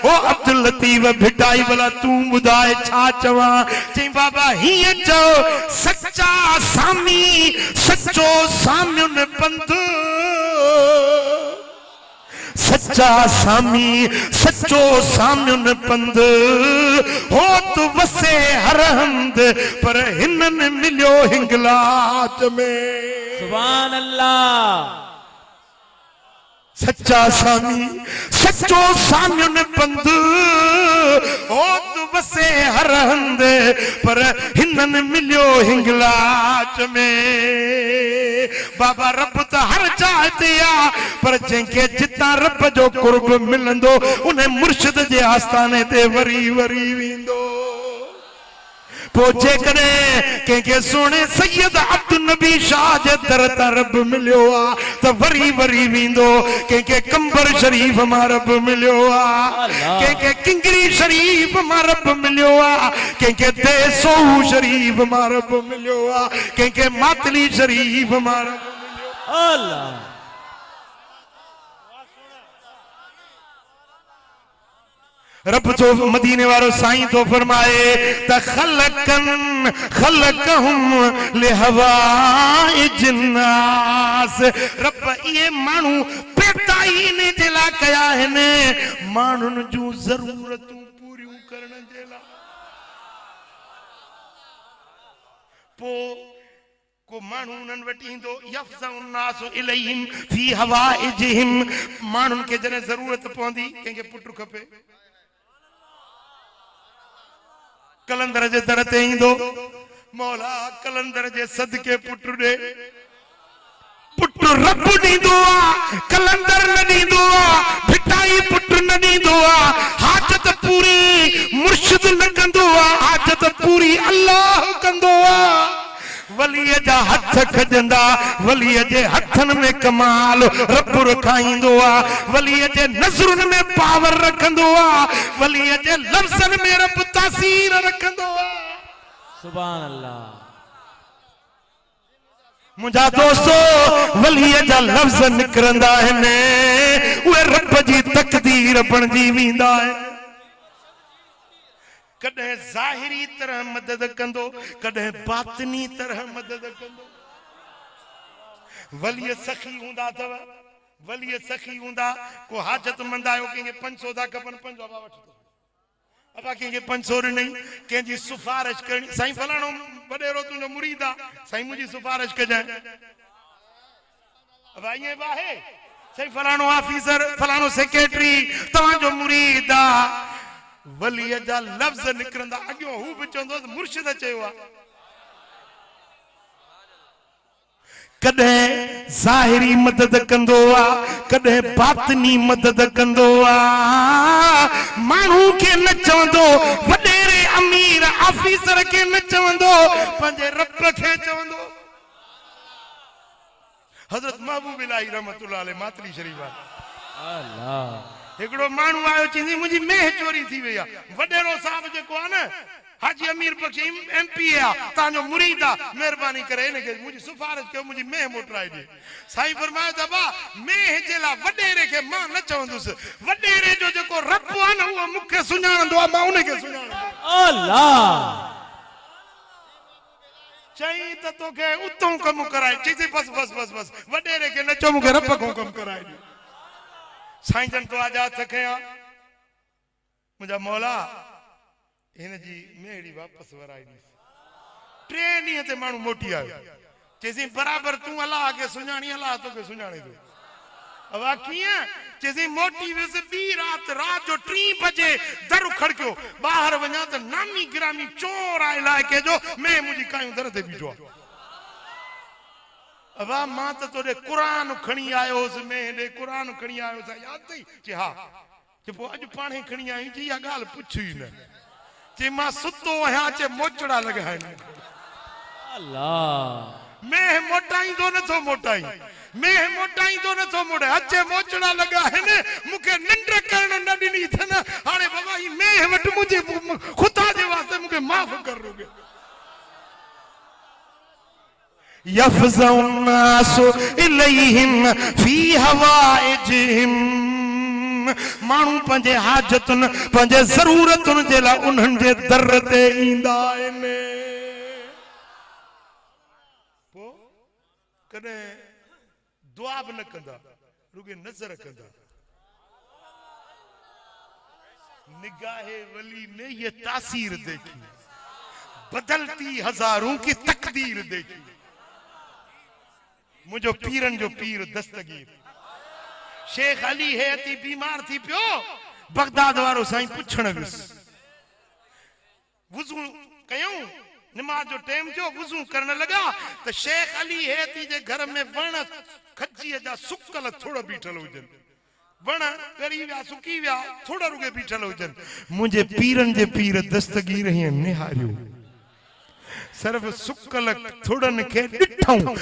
ओ अब्दुल लतीफ भिटाई भला तूं ॿुधाए छा चवां? चई बाबा हीअं चओ, सच्चा सामी, सच्चो सामियुन पंध, सच्चा सामी, सच्चो सामियुन पंध, हो तो वसे हर हंद, पर हिनन मिलियो हिंगलाच में। सुभान अल्लाह। सच्चा सामी, सच्चो सामियुन पंध, हो तो वसे हर हंद, पर हिनन मिलियो हिंगलाच में। बाबा रब त हर जाइ ते आ, पर जंहिंखे जितां रब जो कुर्ब मिलंदो, उन मुर्शिद जे आस्थाने ते वरी वरी वेंदो। पोइ जेकॾहिं कंहिंखे सोने सैयद अब्दुल नबी शाह जे दर तां रब मिलियो आ, त वरी वरी वेंदो। कंहिंखे कंबर शरीफ मां रब मिलियो आ, कंहिंखे किंगरी शरीफ मां रब मिलियो आ, कंहिंखे देसो शरीफ मां रब मिलियो आ, कंहिंखे मातली शरीफ मां रब मिलियो। अल्लाह। रब तो मदीने वारो साईं तो फरमाए, त खलकन खलकहुम लिहवाए जिन्नास। रब ये मानू पैदा ही ने जे ला कया आहिनि, माण्हुनि जूं ज़रूरतूं पूरियूं करण जे ला। पोइ को माण्हू उन्हनि वटि ईंदो, यफ़्ज़उ नास इलैहिम फी हवाइजिहिम। माण्हुनि खे जॾहिं ज़रूरत पवंदी, कंहिंखे पुटु खपे, कलंदर जे दर ते ईंदो, मौला कलंदर जे सदके पुटु ॾे। पुटु रब ॾींदो आ, कलंदर न ॾींदो आ, भिटाई पुटु न ॾींदो आ। हाजत पूरी मुर्शिद न कंदो आ, हाजत पूरी अल्लाह कंदो आ। वलीअ जा हथ खजंदा, वलीअ जे हथनि में कमाल रब रखाईंदो आ, वलीअ जे नज़रुनि में पावर रखंदो आ, वलीअ जे लफ़्ज़नि में रब तासीर रखंदो आ। सुभान अल्लाह। मुंहिंजा दोस्तो, वलीअ जा लफ़्ज़ निकिरंदा आहिनि, उहे रब जी तक़दीर बणिजी वेंदा आहिनि। कॾहिं ज़ाहिरी तरह मदद कंदो, कॾहिं बातिनी तरह मदद कंदो। वलीअ सखी हूंदा अथव, वलीअ सखी हूंदा, को हाजत मंद आयो, कंहिंखे 500 था खपनि, 5 बाबा वठो, बाबा कंहिंखे 500 ॾिनई, कंहिंजी सिफारिश करणी, साईं फलाणो वॾेरो तुंहिंजो मुरीद आहे, साईं मुंहिंजी सिफारिश कजांइ। बाबा ईअं बि आहे, साईं फलाणो ऑफिसर, फलाणो सेक्रेटरी तव्हांजो मुरीद आहे। वलीअ जा लफ़्ज़ निकिरंदा, अॻियो हू बि चवंदो मुर्शिद चयो आहे। कॾहिं ज़ाहिरी मदद कंदो आ, कॾहिं बातनी मदद कंदो आ। माण्हू खे न चवंदो, वॾेरे अमीर ऑफिसर खे न चवंदो, पंहिंजे रब खे चवंदो। हज़रत महबूब इलाही रहमतुल्लाह अलैह मातरी शरीफ आहे। अल्लाह हिकिड़ो माण्हू आयो चईंदी मुंहिंजी मेह चोरी थी वई आहे। वॾेरो साहब जेको आहे न हाजी अमीर बख्श MP आहे, तव्हांजो मुरीद आहे, महिरबानी करे हिनखे मुंहिंजी सिफारिश कयो, मुंहिंजी मेह मोटराए ॾे। साईं फरमायो त बा मेह जे लाइ वॾेरे खे मां न चवंदुसि, वॾेरे जो जेको रब आहे न उहो मूंखे सुञाणंदो आहे, मां उनखे सुञाणंदो। अल्लाह चई त तोखे उतो कमु कराए, चईं बस बस बस बस वॾेरे खे न चओ, मूंखे रब खां कमु कराए ॾे। साईं जन तो आजा हथ खयां, मुंहिंजा मौला हिन जी मेहड़ी वापसि वराई ॾिस। 3 ॾींहं ते माण्हू मोटी आयो, चईं बराबरि तूं अलाह खे सुञाणी, अलाह तोखे सुञाणे थो। अवा कीअं? चईं मोटी वियुसि ॿी रात जो 3 बजे दर खड़कियो, ॿाहिरि वञा त नामी गिरामी चोर आहे इलाइक़े जो, मैं मुंहिंजी कायूं दर ते बीठो आहे। अवा मां त तोॾे क़ुरान खणी आयो हुउसि, मैं हेॾे क़ुरान खणी आयो हुउसि, यादि अथई? चई हा। चई पोइ अॼु पाणे खणी आई? चई इहा ॻाल्हि पुछ ई न। चई मां सुतो आहियां, चई मोचड़ा लॻाइनि। अल्लाह मैं मोटाईंदो नथो मोटाई, मैं मोटाईंदो नथो मोटाई, अचे मोचड़ा लॻाइनि, मूंखे निंड करण न ॾिनी अथनि। हाणे बाबा ही मैं वटि मुंहिंजे ख़ुदा जे वास्ते मूंखे माफ़ कर रुॻे। यफ़ज़उ नासु इलैहिम फी हवाइजिहिम, माण्हू पंहिंजे हाजतुनि पंहिंजे ज़रूरतुनि जे लाइ उन्हनि जे दर ते ईंदा आहिनि। पोइ कॾहिं दुआ बि न कंदा, रुॻे नज़र कंदा। निगाहे वली ने ये तासीर देखी, बदलती हजारों की तकदीर देखी। मुझो पीरन जो पीर दस्तगीर शेख अली हयती बीमार थी पियो, बगदाद वारो साईं पुछण वियुसि। वुज़ू कयूं, नमाज जो टाइम जो वुज़ू करण लगा त शेख अली हयती जे घर में वण खजीअ जा सुकल थोड़ा बीठल हुजनि, वण ॻरी विया सुकी विया, थोड़ा रुगे बीठल हुजनि। मुंहिंजे पीरन जे पीर दस्तगीर हीअं निहारियो, सिर्फ सुकल थोड़न खे ॾिठऊं।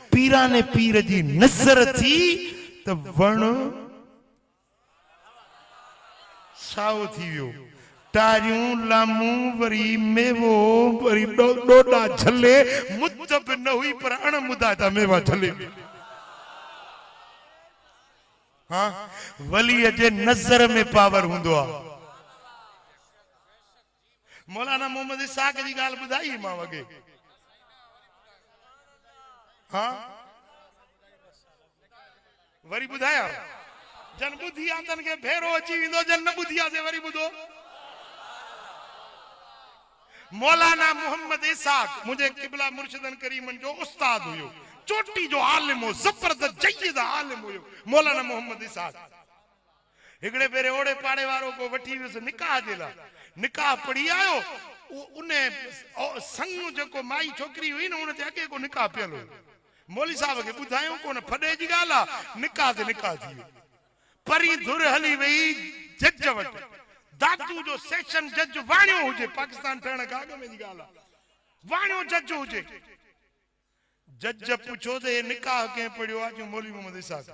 पीराने पीर जी नज़र थी त वण साओ थी वियो, टारियूं लामूं वरी मेवो वरी ॾोॾा झले, मुद बि न हुई पर अण मुदा था मेवा झले। हाँ वलीअ जे नज़र में पावर हूंदो आहे। मौलाना मोहम्मद इसाक जी ॻाल्हि ॿुधाई मां वॻे। हाँ वरी ॿुधाया, जन ॿुधी आहे तन खे फेरो अची वेंदो, जन न ॿुधी आहे से वरी ॿुधो। मौलाना मोहम्मद इसाक मुंहिंजे क़िबला मुर्शिदन करीमन जो उस्ताद हुयो, चोटी जो आलिम हो, जबरदस्त जय्यद आलिम हुयो मौलाना मोहम्मद इसाक। हिकिड़े भेरे ओड़े पाड़े वारो को वठी वियुसि निकाह जे लाइ, निकाह पढ़ी आयो, उन संग जेको माई छोकिरी हुई न उन ते अॻे को निकाह पियल हो। मौली साहब खे ॿुधायूं कोन, फॾे जी ॻाल्हि आहे, निकाह ते निकाह थी वियो। परी धुर हली वई जज वटि, दादू जो सेशन जज वाणियो हुजे, पाकिस्तान ठहण खां अॻु में जी ॻाल्हि आहे, वाणियो जज हुजे। जज पुछो त हे निकाह कंहिं पढ़ियो आहे? जो मौली मोहम्मद इसाक।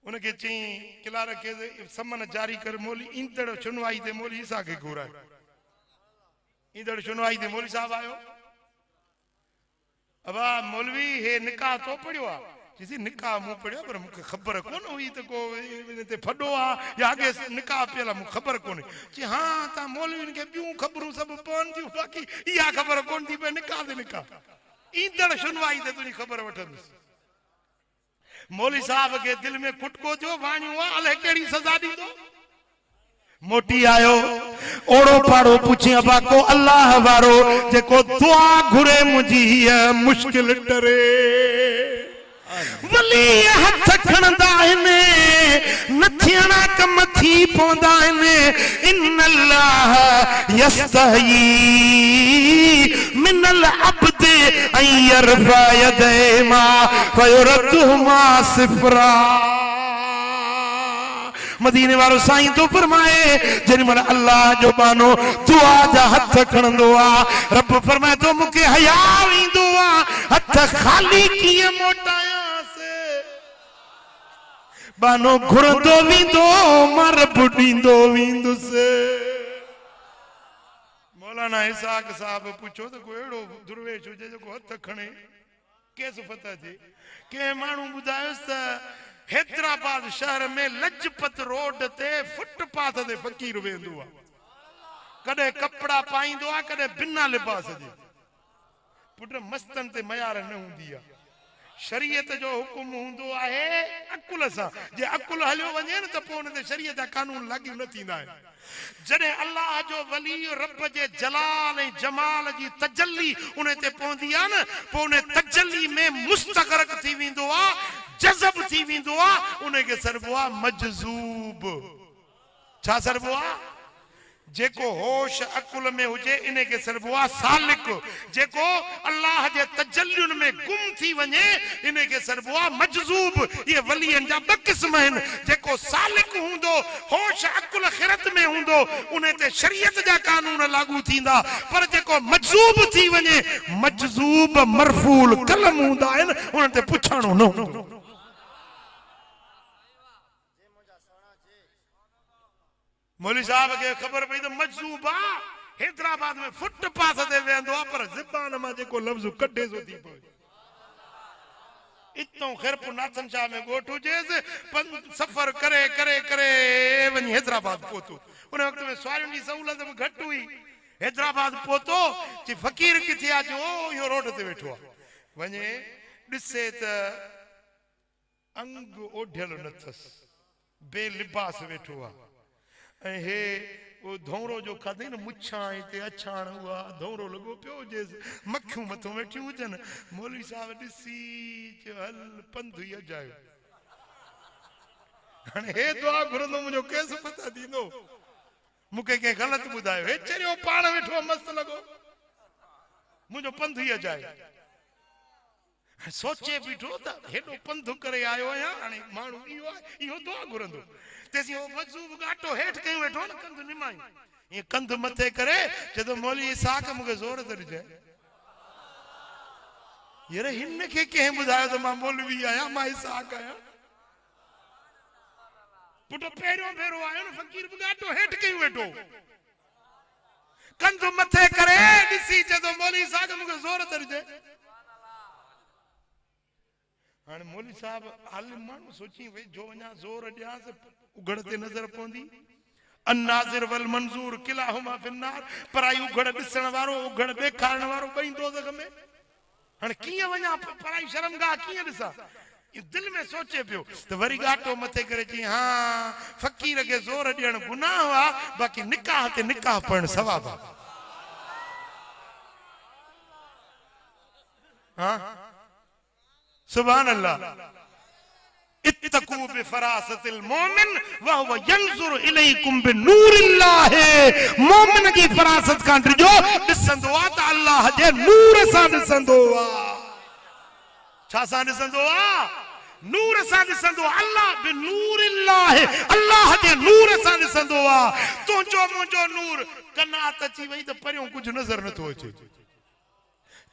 उनखे चई किलार खे समन जारी कर, मौली ईंदड़ सुनवाई ते मौली इसाक खे घुराए। ईंदड़ सुनवाई ते मौली साहब आयो, अबा मौलवी हे निकाह तो पढ़ियो आहे? चईं निकाह मूं पढ़ियो पर मूंखे ख़बर कोन हुई त को ते फॾो आहे या अॻे निकाह पियल आहे, मूंखे ख़बर कोन्हे। चई हा तव्हां मौलवियुनि खे ॿियूं ख़बरूं सभु पवनि थियूं, बाक़ी इहा ख़बर कोन थी पए निकाह ते निकाह। ईंदड़ सुनवाई ते तुंहिंजी ख़बर वठंदुसि। मौली साहब के दिल में खुटको थियो, वाणियो आहे, अलाए कहिड़ी सज़ा ॾींदो। मोटी आयो, ओड़ो पाड़ो पुछे अबा को अल्लाह वारो जेको दुआ घुरे मुंहिंजी हीअ मुश्किल टरे। वली हथ खणंदा आहिनि, न थियणा कम थी पवंदा आहिनि। इन्नल्लाह यस्तही मिनल अब्द ऐं यरफा यदैहिमा फयुरद्दुहुमा सिफ़रा। मदीने वारो साईं तो फरमाए जॾहिं महिल अल्लाह जो बानो दुआ जा हथ खणंदो आहे, रब फरमाए तो मूंखे हया ईंदो आहे, हथ ख़ाली कीअं मोटायांसि। बानो घुरंदो वेंदो, मां रब ॾींदो वेंदुसि। मौलाना इसहाक साहब पुछो त कोई अहिड़ो दुर्वेश हुजे जेको हथ खणे केस फतह थिए। कंहिं माण्हू ॿुधायोसि त हैदराबाद शहर में लजपत रोड ते फुटपाथ ते फ़कीर वेंदो आहे, कॾहिं कपड़ा पाईंदो आहे, कॾहिं बिना लिबास जे। पुट मस्तन ते मयार न हूंदी आहे, शरीयत जो हुकुम हूंदो आहे अकुल सां। जे अकुल हलियो वञे न त पोइ उन ते शरीयत जा कानून लागू न थींदा आहिनि। जॾहिं अल्लाह जो वली रब जे जलाल ऐं जमाल जी तजल्ली उन ते पवंदी आहे न, पोइ उन तजल्ली में मुस्तग़रक थी वेंदो आहे, जज़ब थी वेंदो आहे, उनखे सरबो आहे मजज़ूब। छा सरबो आहे? जेको होश अकुल में हुजे इन के सरबो आहे सालिक। जेको अल्लाह जे तजल्लियुनि में गुम थी वञे इन के सरबो आहे मजज़ूब। ये वलियन जा ॿ क़िस्म आहिनि। जेको सालिक हूंदो, होश अकुल ख़िरत में हूंदो, उन ते शरीयत जा कानून लागू थींदा। पर जेको मजज़ूब थी वञे, मजज़ूब मरफूल कलम हूंदा आहिनि, उन ते पुछाणो न हूंदो। मौलवी साहब के खबर पई तो मजज़ूब आ हैदराबाद में फुटपाथ ते वेंदो आ, पर ज़बान मां जेको लफ्ज़ कढे सो थी पए। इतो खैरपुर नाथन शाह में ॻोठ हुजेसि, सफ़र करे करे करे वञी हैदराबाद पहुतो। उन वक़्त में सवारियुनि जी सहूलियत बि घटि हुई। हैदराबाद पहुतो चई फ़कीर किथे आहे? जो इहो रोड ते वेठो आहे। वञे ॾिसे त अंग ओढियल न अथसि, बेलिबास वेठो आहे। ऐं हे वो धौरो जो खाधई न मुछां हिते अछाण हुआ धौरो लॻो पियो हुजेसि, मखियूं मथां वेठियूं हुजनि। मौलवी साहब ॾिसी चयो हल पंधु ई अजायो। हाणे हे दुआ घुरंदो मुंहिंजो केस फतह थींदो। मूंखे कंहिं ग़लति ॿुधायो, हे चरियो पाण वेठो मस्तु लॻो, मुंहिंजो पंधु ई अजायो। सोचे बीठो त हेॾो पंधु करे आयो आहियां, हाणे माण्हू इहो आहे, इहो दुआ घुरंदो। तेसी वो मजज़ूब घाटो हेठि कयूं वेठो न, कंध निमायूं, ये कंध मथे करे चए मौलवी इसहाक मूंखे ज़ोर त ॾिजाए। यार हिन खे कंहिं ॿुधायो त मां मौलवी आहियां, मां इसहाक आहियां। पुट पहिरियों भेरो आयो न, फ़कीर बि घाटो हेठि कयूं वेठो, कंध मथे करे ॾिसी चए मौलवी इसहाक मूंखे ज़ोर त ॾिजाए। हाणे मौलवी साहब आलिम माण्हू सोची भई जो वञा ज़ोर ॾियांसि उघड़ ते नज़र पवंदी। अन्नाज़िर वल मंज़ूर किलाहुमा फिन्नार। पराई उघड़ ॾिसण वारो, उघड़ ॾेखारण वारो ॿई दोज़ख में। हाणे कीअं वञा पराई शर्मगाह कीअं ॾिसां? दिल में सोचे पियो त वरी घाटो मथे करे चई हाँ फ़कीर खे ज़ोर ॾियण गुनाह आहे, बाक़ी निकाह ते निकाह पढ़ण सवाब आहे। हाँ सुभान अल्लाह। इत्तकू बिफरासतिल मोमिन वहुव यंजुर इलैकुम बिनूरिल्लाह। मोमिन की फरासत खां ॾिजो, ॾिसंदो आहे त अल्लाह जे नूर सां ॾिसंदो आहे। छा सां ॾिसंदो आहे? नूर सां ॾिसंदो आहे। अल्लाह बिनूरिल्लाह, अल्लाह जे नूर सां ॾिसंदो आहे। तुंहिंजो मुंहिंजो नूर कनात अची वई त परियों कुझु नज़र नथो अचे,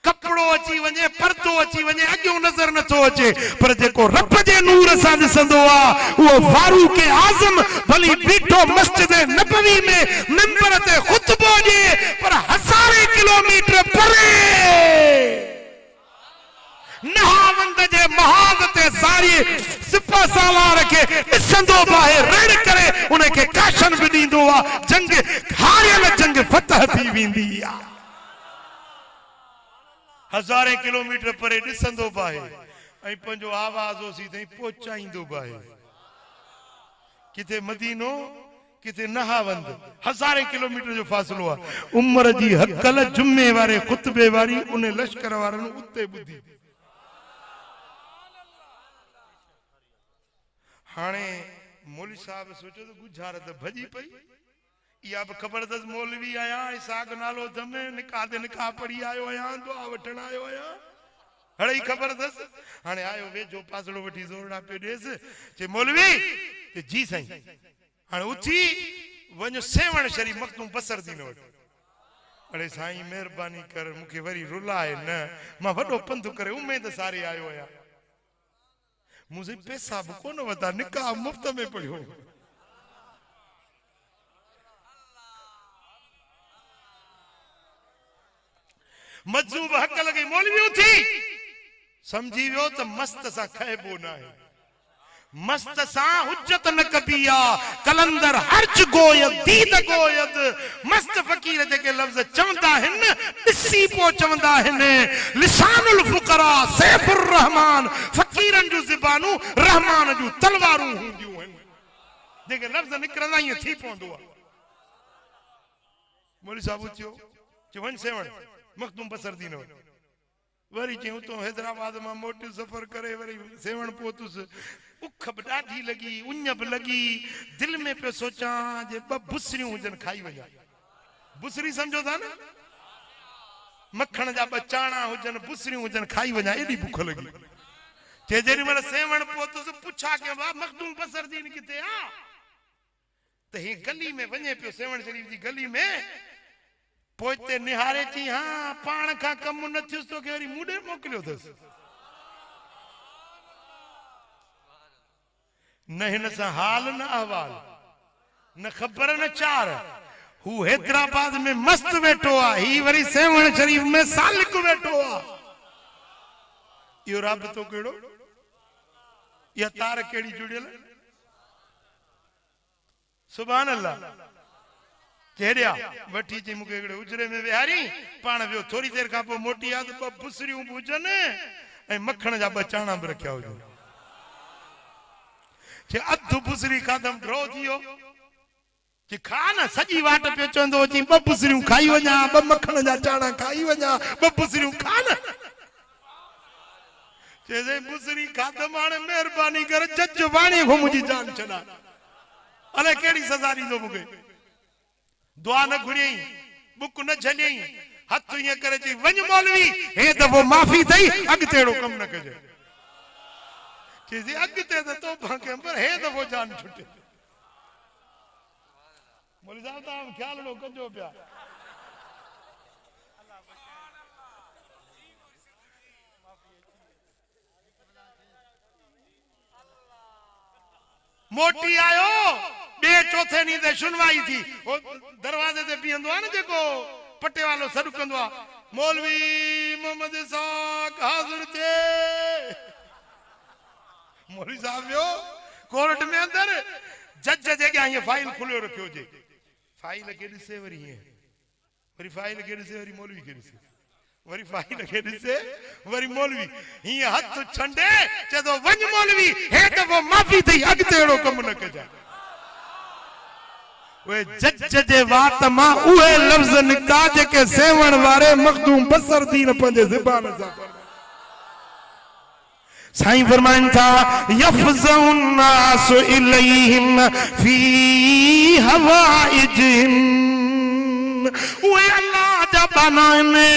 कपड़ो अची वञे, पर्दो अची वञे, अॻियों नज़र नथो अचे। पर जेको रब जे नूर सां ॾिसंदो आहे उहो फारूक आज़म भली बीठो मस्जिद नबवी में मिंबर ते ख़ुतबो ॾे, पर हज़ारे किलोमीटर परे नहावंद जे महाज़ ते सारी सिपह सालार खे ॾिसंदो बाहे रड़ करे उनखे काशन बि ॾींदो आहे। जंग हारियल जंग फतह थी वेंदी आहे। हज़ारे किलोमीटर परे ॾिसंदो बाहे ऐं पंहिंजो आवाज़ ओसी ताईं पहुचाईंदो बाहे। किथे मदीनो, किथे नहावंद, हज़ारे किलोमीटर जो फ़ासिलो आहे। उमर जी हकल जुमे वारे ख़ुतबे वारी उन लश्कर वारनि उते ॿुधी। हाणे मौलवी साहब सोचो त गुज़ार त भॼी पई, या भी खबर दस मौलवी आया साग नालो जमे निकाह दे निकाह पढ़ी आयो आया दुआ वठण आयो आया हड़ई खबर दस हाने आयो वे जो पासड़ो वठी जोरड़ा पे देस जे मौलवी ते जी साईं हाने उठी वञो सेवण शरीफ मखदूम बसर दी न वठ अरे साईं मेहरबानी कर मुखे वरी रुलाए न मां वडो पंध करे उम्मीद सारे आयो आया मुझे पैसा भी कोन वता निकाह मुफ्त में पढ़ियो मजूब हक लगी मौलवी उठी समझी वियो त मस्त सा खैबो ना है मस्त सा हुज्जत न कबिया कलंदर हर्ज गोयद दीद गोयद मस्त फकीर जेके लफ्ज चवंदा हिन ॾिसी पो चवंदा हिन लिसानुल फुकरा सैफुर रहमान फकीरन जो ज़बानू रहमान जो तलवारूं हूंदियूं आहिनि जेके लफ्ज निकरंदा ईअं थी पवंदो आहे मौलवी साहब उथियो चयो वञ सेवण मखदूम बसर दी न वरी चयूं तो हैदराबाद में मोटी सफर करे वरी सेवण पहुतुस उख भी ॾाढी लगी उञ भी लगी दिल में पे सोचा जे ब बुसरियूं हुजन खाई वञा बुसरी समझो था न मखण जा ब चाणा हुजन बुसरियूं हुजन खाई वञा एडी भूख लगी जे जेडी मल सेवण पहुतुस पुछा के बा मखदूम बसर दी किथे आ त ही गली में वञे पियो सेवण शरीफ जी गली में पोइते निहारे थी हाँ पाण का कम न थियुस तो के वरी मूडे मोकलियो थस न हिन सा हाल न अहवाल न खबर न चार हु हैदराबाद में मस्त बैठो आ ही वरी सेवण शरीफ में सालिक बैठो आ यो राबतो केड़ो या तार केड़ी जुड़ियल सुभान अल्लाह चेड़िया वठी जी मुके एकड़े उजरे में विहारी पाण वियो थोड़ी देर का पो मोटी आ तो बुसरियूं बुजन ए मखण जा बचाणा भी रखया हुजन जे अध बुसरी खादम ड्रो थियो जे खा न सजी वाट पे चंदो जी ब बुसरियूं खाई वञा ब मखण जा चाणा खाई वञा ब बुसरियूं खा न जे बुसरी खादम हाणे मेहरबानी कर जज वाणी को मुजी जान छना अले केड़ी सजा दींदो मुके दुआ न घुरियई बुक न झलियई हथ ये करे जी वञ मौलवी हे दफो माफी थई अगते एड़ो कम न कजे जी अगते तो भाके पर हे दफो जान छुटे मौलवी साहब ता ख्याल लो कजो पिया मोटी आयो बे चौथे नी ते सुनवाई थी वो दरवाजे ते बीहंदो आ न जेको पट्टे वालो सॾु कंदो आ मौलवी मोहम्मद इसाक हाज़िर थे मौलवी साहब वियो कोर्ट में अंदर जज जे अॻियां हीअं फाइल खुलियो रखियो हुजे फाइल खे ॾिसे वरी फाइल खे ॾिसे वरी मौलवी खे ॾिसे वरी फाइल खे ॾिसे वरी मौलवी हीअं हथ छंडे चए थो वञ मौलवी हे दफ़ो माफ़ी थई अॻिते अहिड़ो कमु न कजांइ वे जज जे वात मां उहे लफ़्ज़ निकिता जेके सेवण वारे मखदूम बसर दीन पंहिंजे ज़बान सां साईं फरमाइन था यफ़ज़उन नास इलैहिम फी हवाइजिहिम उहे अल्लाह जा बाना आहिनि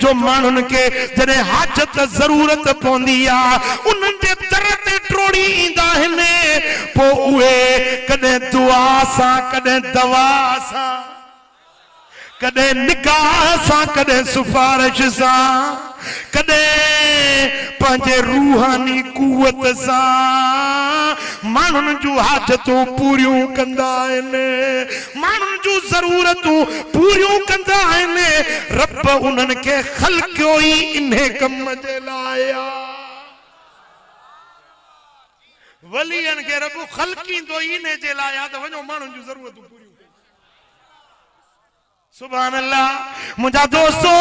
जो माण्हुनि खे जॾहिं हाजत ज़रूरत पवंदी आहे उन्हनि जे दर ते ट्रोड़ी ईंदा आहिनि पोइ उहे कॾहिं दुआ सां कॾहिं दवा सां कॾहिं निगाह सां कॾहिं सिफारिश सां कॾहिं पंहिंजे रूहानी कुवत सां माण्हुनि जूं हाजतूं पूरियूं कंदा आहिनि माण्हुनि जूं ज़रूरतूं पूरियूं कंदा आहिनि रब उन्हनि खे ख़ल्क़ियो ई इन्हे कम जे लाइ वलियनि खे रब ख़ल्क़ींदो ई इन्हे जे लाइ त वञो माण्हुनि जूं ज़रूरतूं पूरियूं सुभान अल्लाह मुझा दोस्तों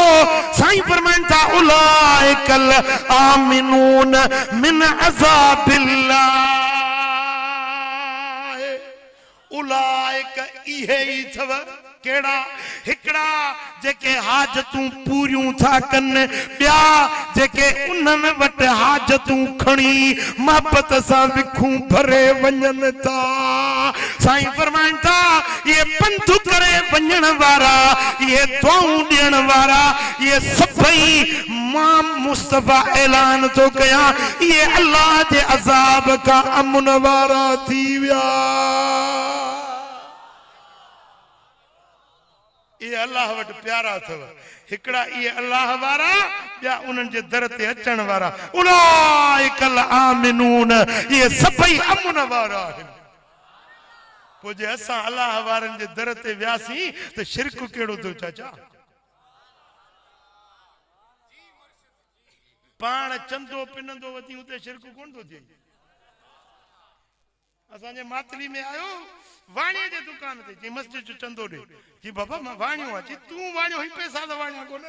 साईं फरमाइन था उलाइकल आमिनून मिन अज़ाबिल्लाह उलाइक इहे ई थव केड़ा हिकड़ा जेके हाजतूं पूरियूं था कनि ॿिया जेके उन्हनि वटि हाजतूं खणी मोहबत सां विखूं भरे वञनि था साईं फरमाइन था ये पंथ करे वञण वारा, ये दुआऊं ॾियण वारा, ये सभई मां मुस्तफा ऐलान तो कया ये अल्लाह जे अज़ाब का अमन वारा थी विया। ये अल्लाह वट प्यारा थव हिकड़ा ये अल्लाह वारा या उनन जे दर ते अचण वारा उलाइकल आमिनून ये सभई अमन वारा आहिन। पो जे असां अल्लाह वारन जे दर ते वियासीं त शिरक केड़ो थो चाचा। पाण चंदो पिनंदो वती उते शिरक कोन थो थिए। असांजे मातली में आयो वाणी जे दुकान ते जी मस्जिद जो चंदो ॾे जी बाबा मां वाणियो आहे जी तूं वाणियो ही पैसा त वाणिया कोन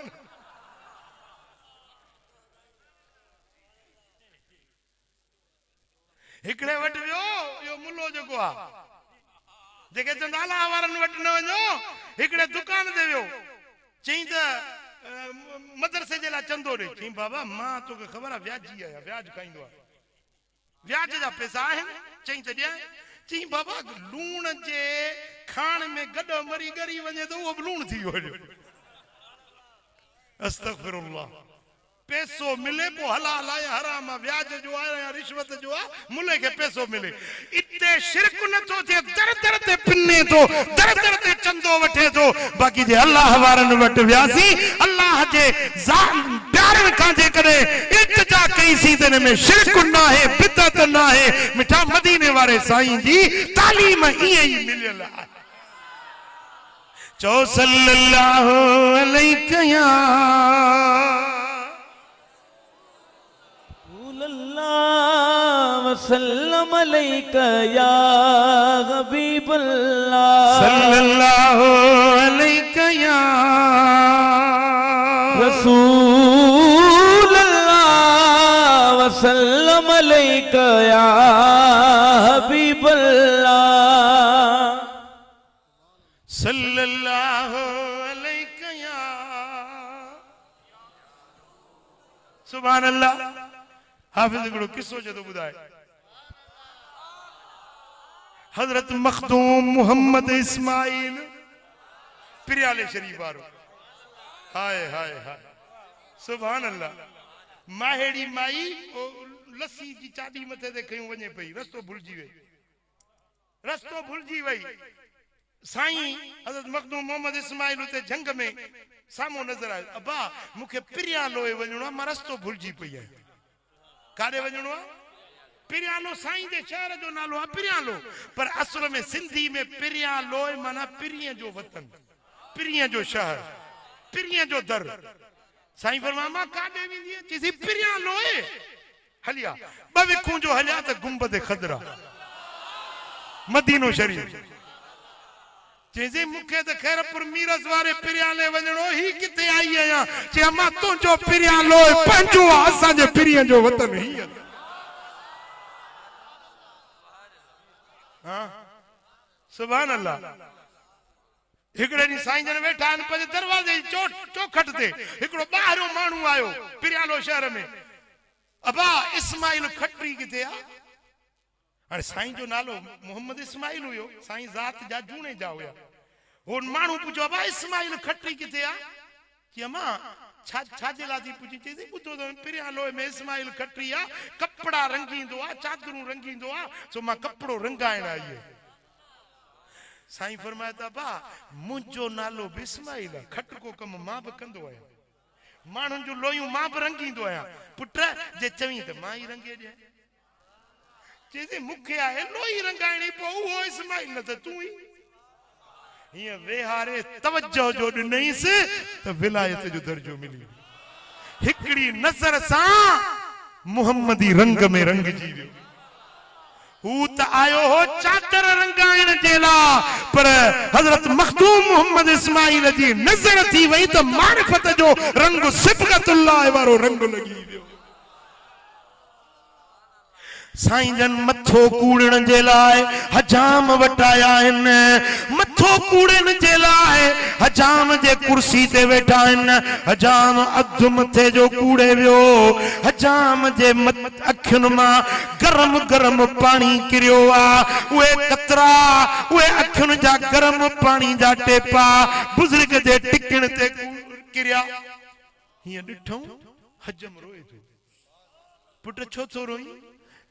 हिकड़े वटि वियो इहो मुल्लो जेको आहे जेके चवंदा अल्लाह वारनि वटि न वञो हिकड़े दुकान ते वियो चई त मदरसे जे लाइ चंदो ॾे चई बाबा मां तोखे ख़बर आहे व्याजी आहियां व्याज खाईंदो आहे व्याज जा पैसा आहिनि चई त ॾियां चई बाबा लूण जे खाण में गॾ मरी ॻरी वञे त उहो बि लूण थी वियो। अस्तगफिरुल्लाह पैसो मिले पो हलाल आहे हराम आहे व्याज जो आहे या रिश्वत जो आहे मुल्ले के पैसो मिले इते शिरक न तो थे दर दर ते पिने तो दर दर ते चंदो वठे तो बाकी जे अल्लाह वारन वट व्यासी अल्लाह जे प्यारन का जे करे इल्तिजा कई सी तने में शिरक ना है बिदअत ना है मिठा मदीने वाले साईं जी तालीम इए ही मिलियल है। चो सल्लल्लाहु अलैहि या वसल्लम अलैका या हबीबल्लाह सल्लल्लाहु अलैका या रसूलल्लाह वसल्लम अलैका या हबीबल्लाह सल्लल्लाहु अलैका या सुभान अल्लाह। हाफिज हिकिड़ो किस्सो जदो ॿुधाए हजरत मखदूम मोहम्मद इस्माइल पिरियाले शरीफ वारो हाय हाय हाय सुभान अल्लाह माहेड़ी माई लस्सी जी चादी मथे ते खयूं वञे पई रस्तो भुलिजी वई साईं हजरत मखदूम मोहम्मद इस्माइल उते जंग में साम्हूं नज़र आयो अबा मूंखे पिरियालोए वञणो आहे मां रस्तो भुलिजी पई आहियां काॾे वञणो आहे पिरियालो साईं जे शहर जो नालो आहे पिरियालो पर असल में सिंधी में पिरियालो माना पिरीअ जो वतन पिरीअ जो शहर पिरीअ जो दर साईं फरमाया मां काॾे वेंदी चईसी पिरियालो हलिया ॿ विखूं जो हलिया त गुंबद खदरा मदीनो शरीफ चईसी मूंखे त खैरपुर मीरस वारे पिरियाले वञणो ही किथे आई आहियां चई मां तुंहिंजो पिरियालो पंहिंजो आहे असांजे पिरीअ जो वतन ही हाँ सुभान अल्लाह। हिकड़े ॾींहुं साईं जन वेठा आहिनि पंहिंजे दरवाज़े जी चौखट ते हिकिड़ो ॿाहिरियों माण्हू आयो पिरियालो शहर में अबा इस्माइल खटरी किथे आहे हाणे साईं जो नालो मोहम्मद इस्माइल हुयो साईं ज़ात जा जूने जा हुया हुन माण्हू पुछो अबा इस्माइल खटरी किथे आहे कि अम्मा छाजे लाइ थी पुछी चई ॿुधो त पिरियालो में इस्माइल खटरी आहे कपिड़ा रंगींदो आहे चादरूं रंगींदो आहे सो मां कपिड़ो रंगाइण आई आहे। साईं फरमाए त अबा मुंहिंजो नालो बि इस्माइल आहे खट को कम मां बि कंदो आहियां माण्हुनि जूं लोयूं मां बि रंगींदो आहियां पुट जे चवीं त मां ई रंगे ॾियां चईसी मूंखे आहे लोई रंगाइणी पोइ उहो इस्माइल न त तूं ई हीअं वेहारे तवज्जो जो ॾिनईसि त विलायत जो दर्जो मिली हिकड़ी नज़र सां मुहम्मदी रंग में रंगजी वियो हू त आयो हो चादर रंगाइण जे लाइ पर हज़रत मखदूम मोहम्मद इस्माइल जी नज़र थी वई त मारिफत जो रंग सिबगतुल्लाह वारो रंग लॻी वियो। साईं जन मथो कूड़न जे लाए हजाम वटाया आहिनि मथो कूड़न जे लाए हजाम जे कुर्सी ते वेठा आहिनि हजाम अधु मथे जो कूड़े वियो हजाम जे अखियुनि मां गरम गरम पानी किरियो आहे उहे कतरा उहे अखियुनि जा गरम पानी जा टेपा बुज़ुर्ग जे टिकण ते किरिया हीअं ॾिठऊं हजम रोए थो पुट छो थो रोई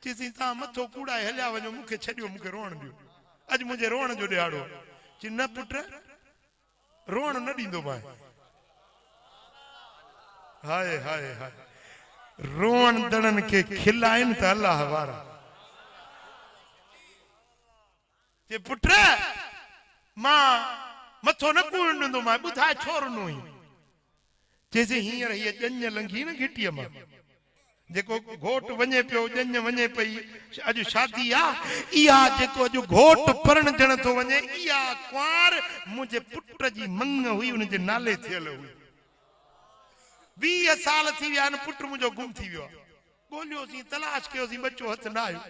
चीसी ता मथो कूड़ाए हलिया वञो मूंखे छॾियो मूंखे रोअण ॾियो अॼु मुंहिंजे रोअण जो ॾियाड़ो चई न पुट रोअण न ॾींदो मां हाय हाय हाय रोअण दड़नि खे खिलाइनि त अलाह वारा चई पुट मां मथो न कूड़ण ॾींदो मां ॿुधाए छो रुनो हुई चईसि हींअर हीअ ॼञ लंघी न घिटीअ मां जेको घोट वञे पियो ॼञ वञे पई अॼु शादी आहे इहा जेको अॼु घोट परण ॼण थो वञे इहा कुंवार मुंहिंजे पुट जी मंग हुई उनजे नाले थियल हुई 20 साल थी विया आहिनि पुट मुंहिंजो गुम थी वियो आहे ॻोल्हियोसीं तलाश कयोसीं बच्चो हथ न आयो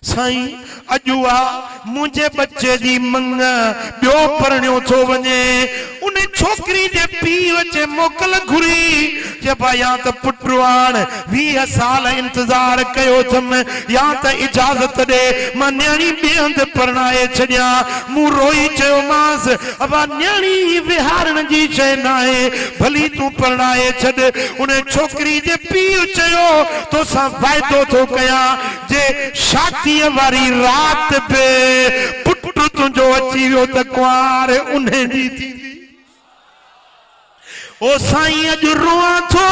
साईं अॼु आहे मुंहिंजे बच्चे जी मंग ॿियो परणियो थो वञे उन छोकिरी जे पीउ अचे मोकल घुरी चइबा या त पुट आण 20 साल इंतज़ार कयो अथमि या त इजाज़त ॾे मां न्याणी ॿिए हंधि परणाए छॾियां मूं रोई चयोमांसि अबा न्याणी विहारण जी शइ न आहे भली तूं परणाए छॾ उन छोकिरी जे पीउ चयो तोसां वाइदो थो कयां जे शादीअ वारी रात पे पुट तुंहिंजो अची वियो त कुंवार उन जी थींदी ओ साईं अॼु रोआं थो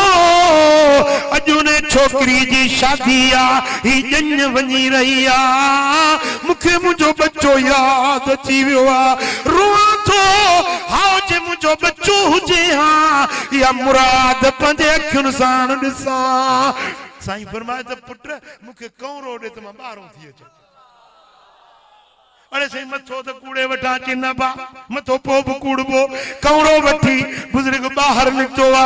अॼु उन छोकिरी जी शादी आहे ही ॼञ वञी रही आहे मूंखे मुंहिंजो बच्चो यादि अची वियो आहे रोआं थो हाओ जे मुंहिंजो बच्चो हुजे हा इहा मुराद पंहिंजे अखियुनि सां ॾिसां साईं फरमाए त पुट मूंखे कौरो ॾे त मां ॿाहिरों थी अचां अरे सही मथो तो कूड़े वठा चिन्ना बा मथो पो कूड़बो कौड़ो वठी बुजुर्ग बाहर निकतो आ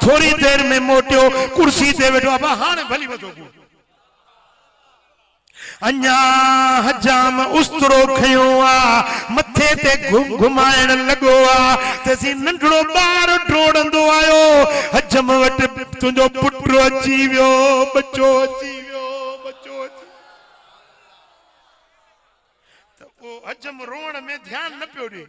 थोड़ी देर में मोटियो कुर्सी ते बैठो बा हाने भली मथो कूड़ अन्या हजाम उस्तरो खयो आ मथे ते घुमाइण लगो आ तेसी नंढड़ो बार ढोड़ंदो आयो हजम वट तुंजो पुट अची वियो बच्चो अची वियो बच्चो अची हजम रोण में ध्यान न पियो ॾे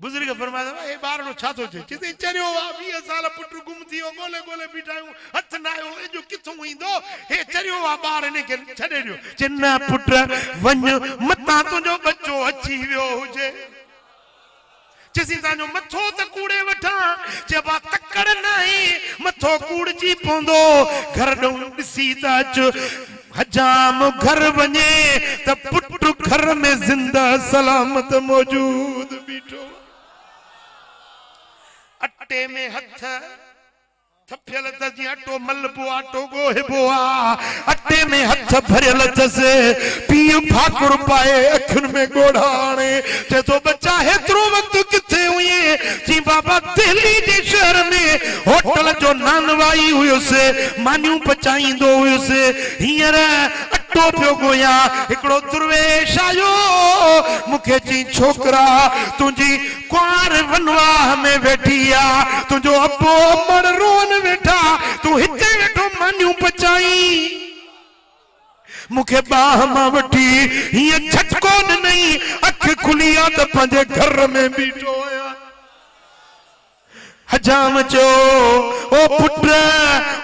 बुजुर्ग फरमाया हे ॿारड़ो छा थो थिए चई चरियो आहे 20 साल पुट गुम थी वियो ॻोल्हे ॻोल्हे बीठायूं हथ न आयो एजो किथों ईंदो हे चरियो आहे ॿार इनखे छॾे ॾियो चई न पुट वञ मतां तुंहिंजो बच्चो अची वियो हुजे चईसि तव्हांजो मथो त कूड़े वठां चइबा तकड़ न आहे मथो कूड़जी पवंदो घर ॾों ॾिसी त अच हजाम घर वञे त पुट घर में जिंदा सलामत मौजूद बीठो अटे में हथ थपियल त जी अटो मलबो आटो गोहिबो आ अटे में हथ भरियल अथसि पीउ भाकुर पाए अखियुनि में ॻोढ़ा आणे चए थो बच्चा हेतिरो वक़्तु किथे हुई जी बाबा दिल्ली जे शहर में होटल जो नानवाई हुयुसि मानियूं पचाईंदो हुयुसि हींअर अटो पियो गोया हिकिड़ो दुर्वेश आयो मूंखे चई छोकरा तुंहिंजी कुंवार वनवाह में वेठी आ तुंहिंजो अबो मर रोन वेठा तू हिते वेठो मानियूं पचाई मूंखे बाह मां वठी हीअं झटको ॾिनई अख खुली आ त पंहिंजे घर में बीठो आहियां हजाम चो ओ पुट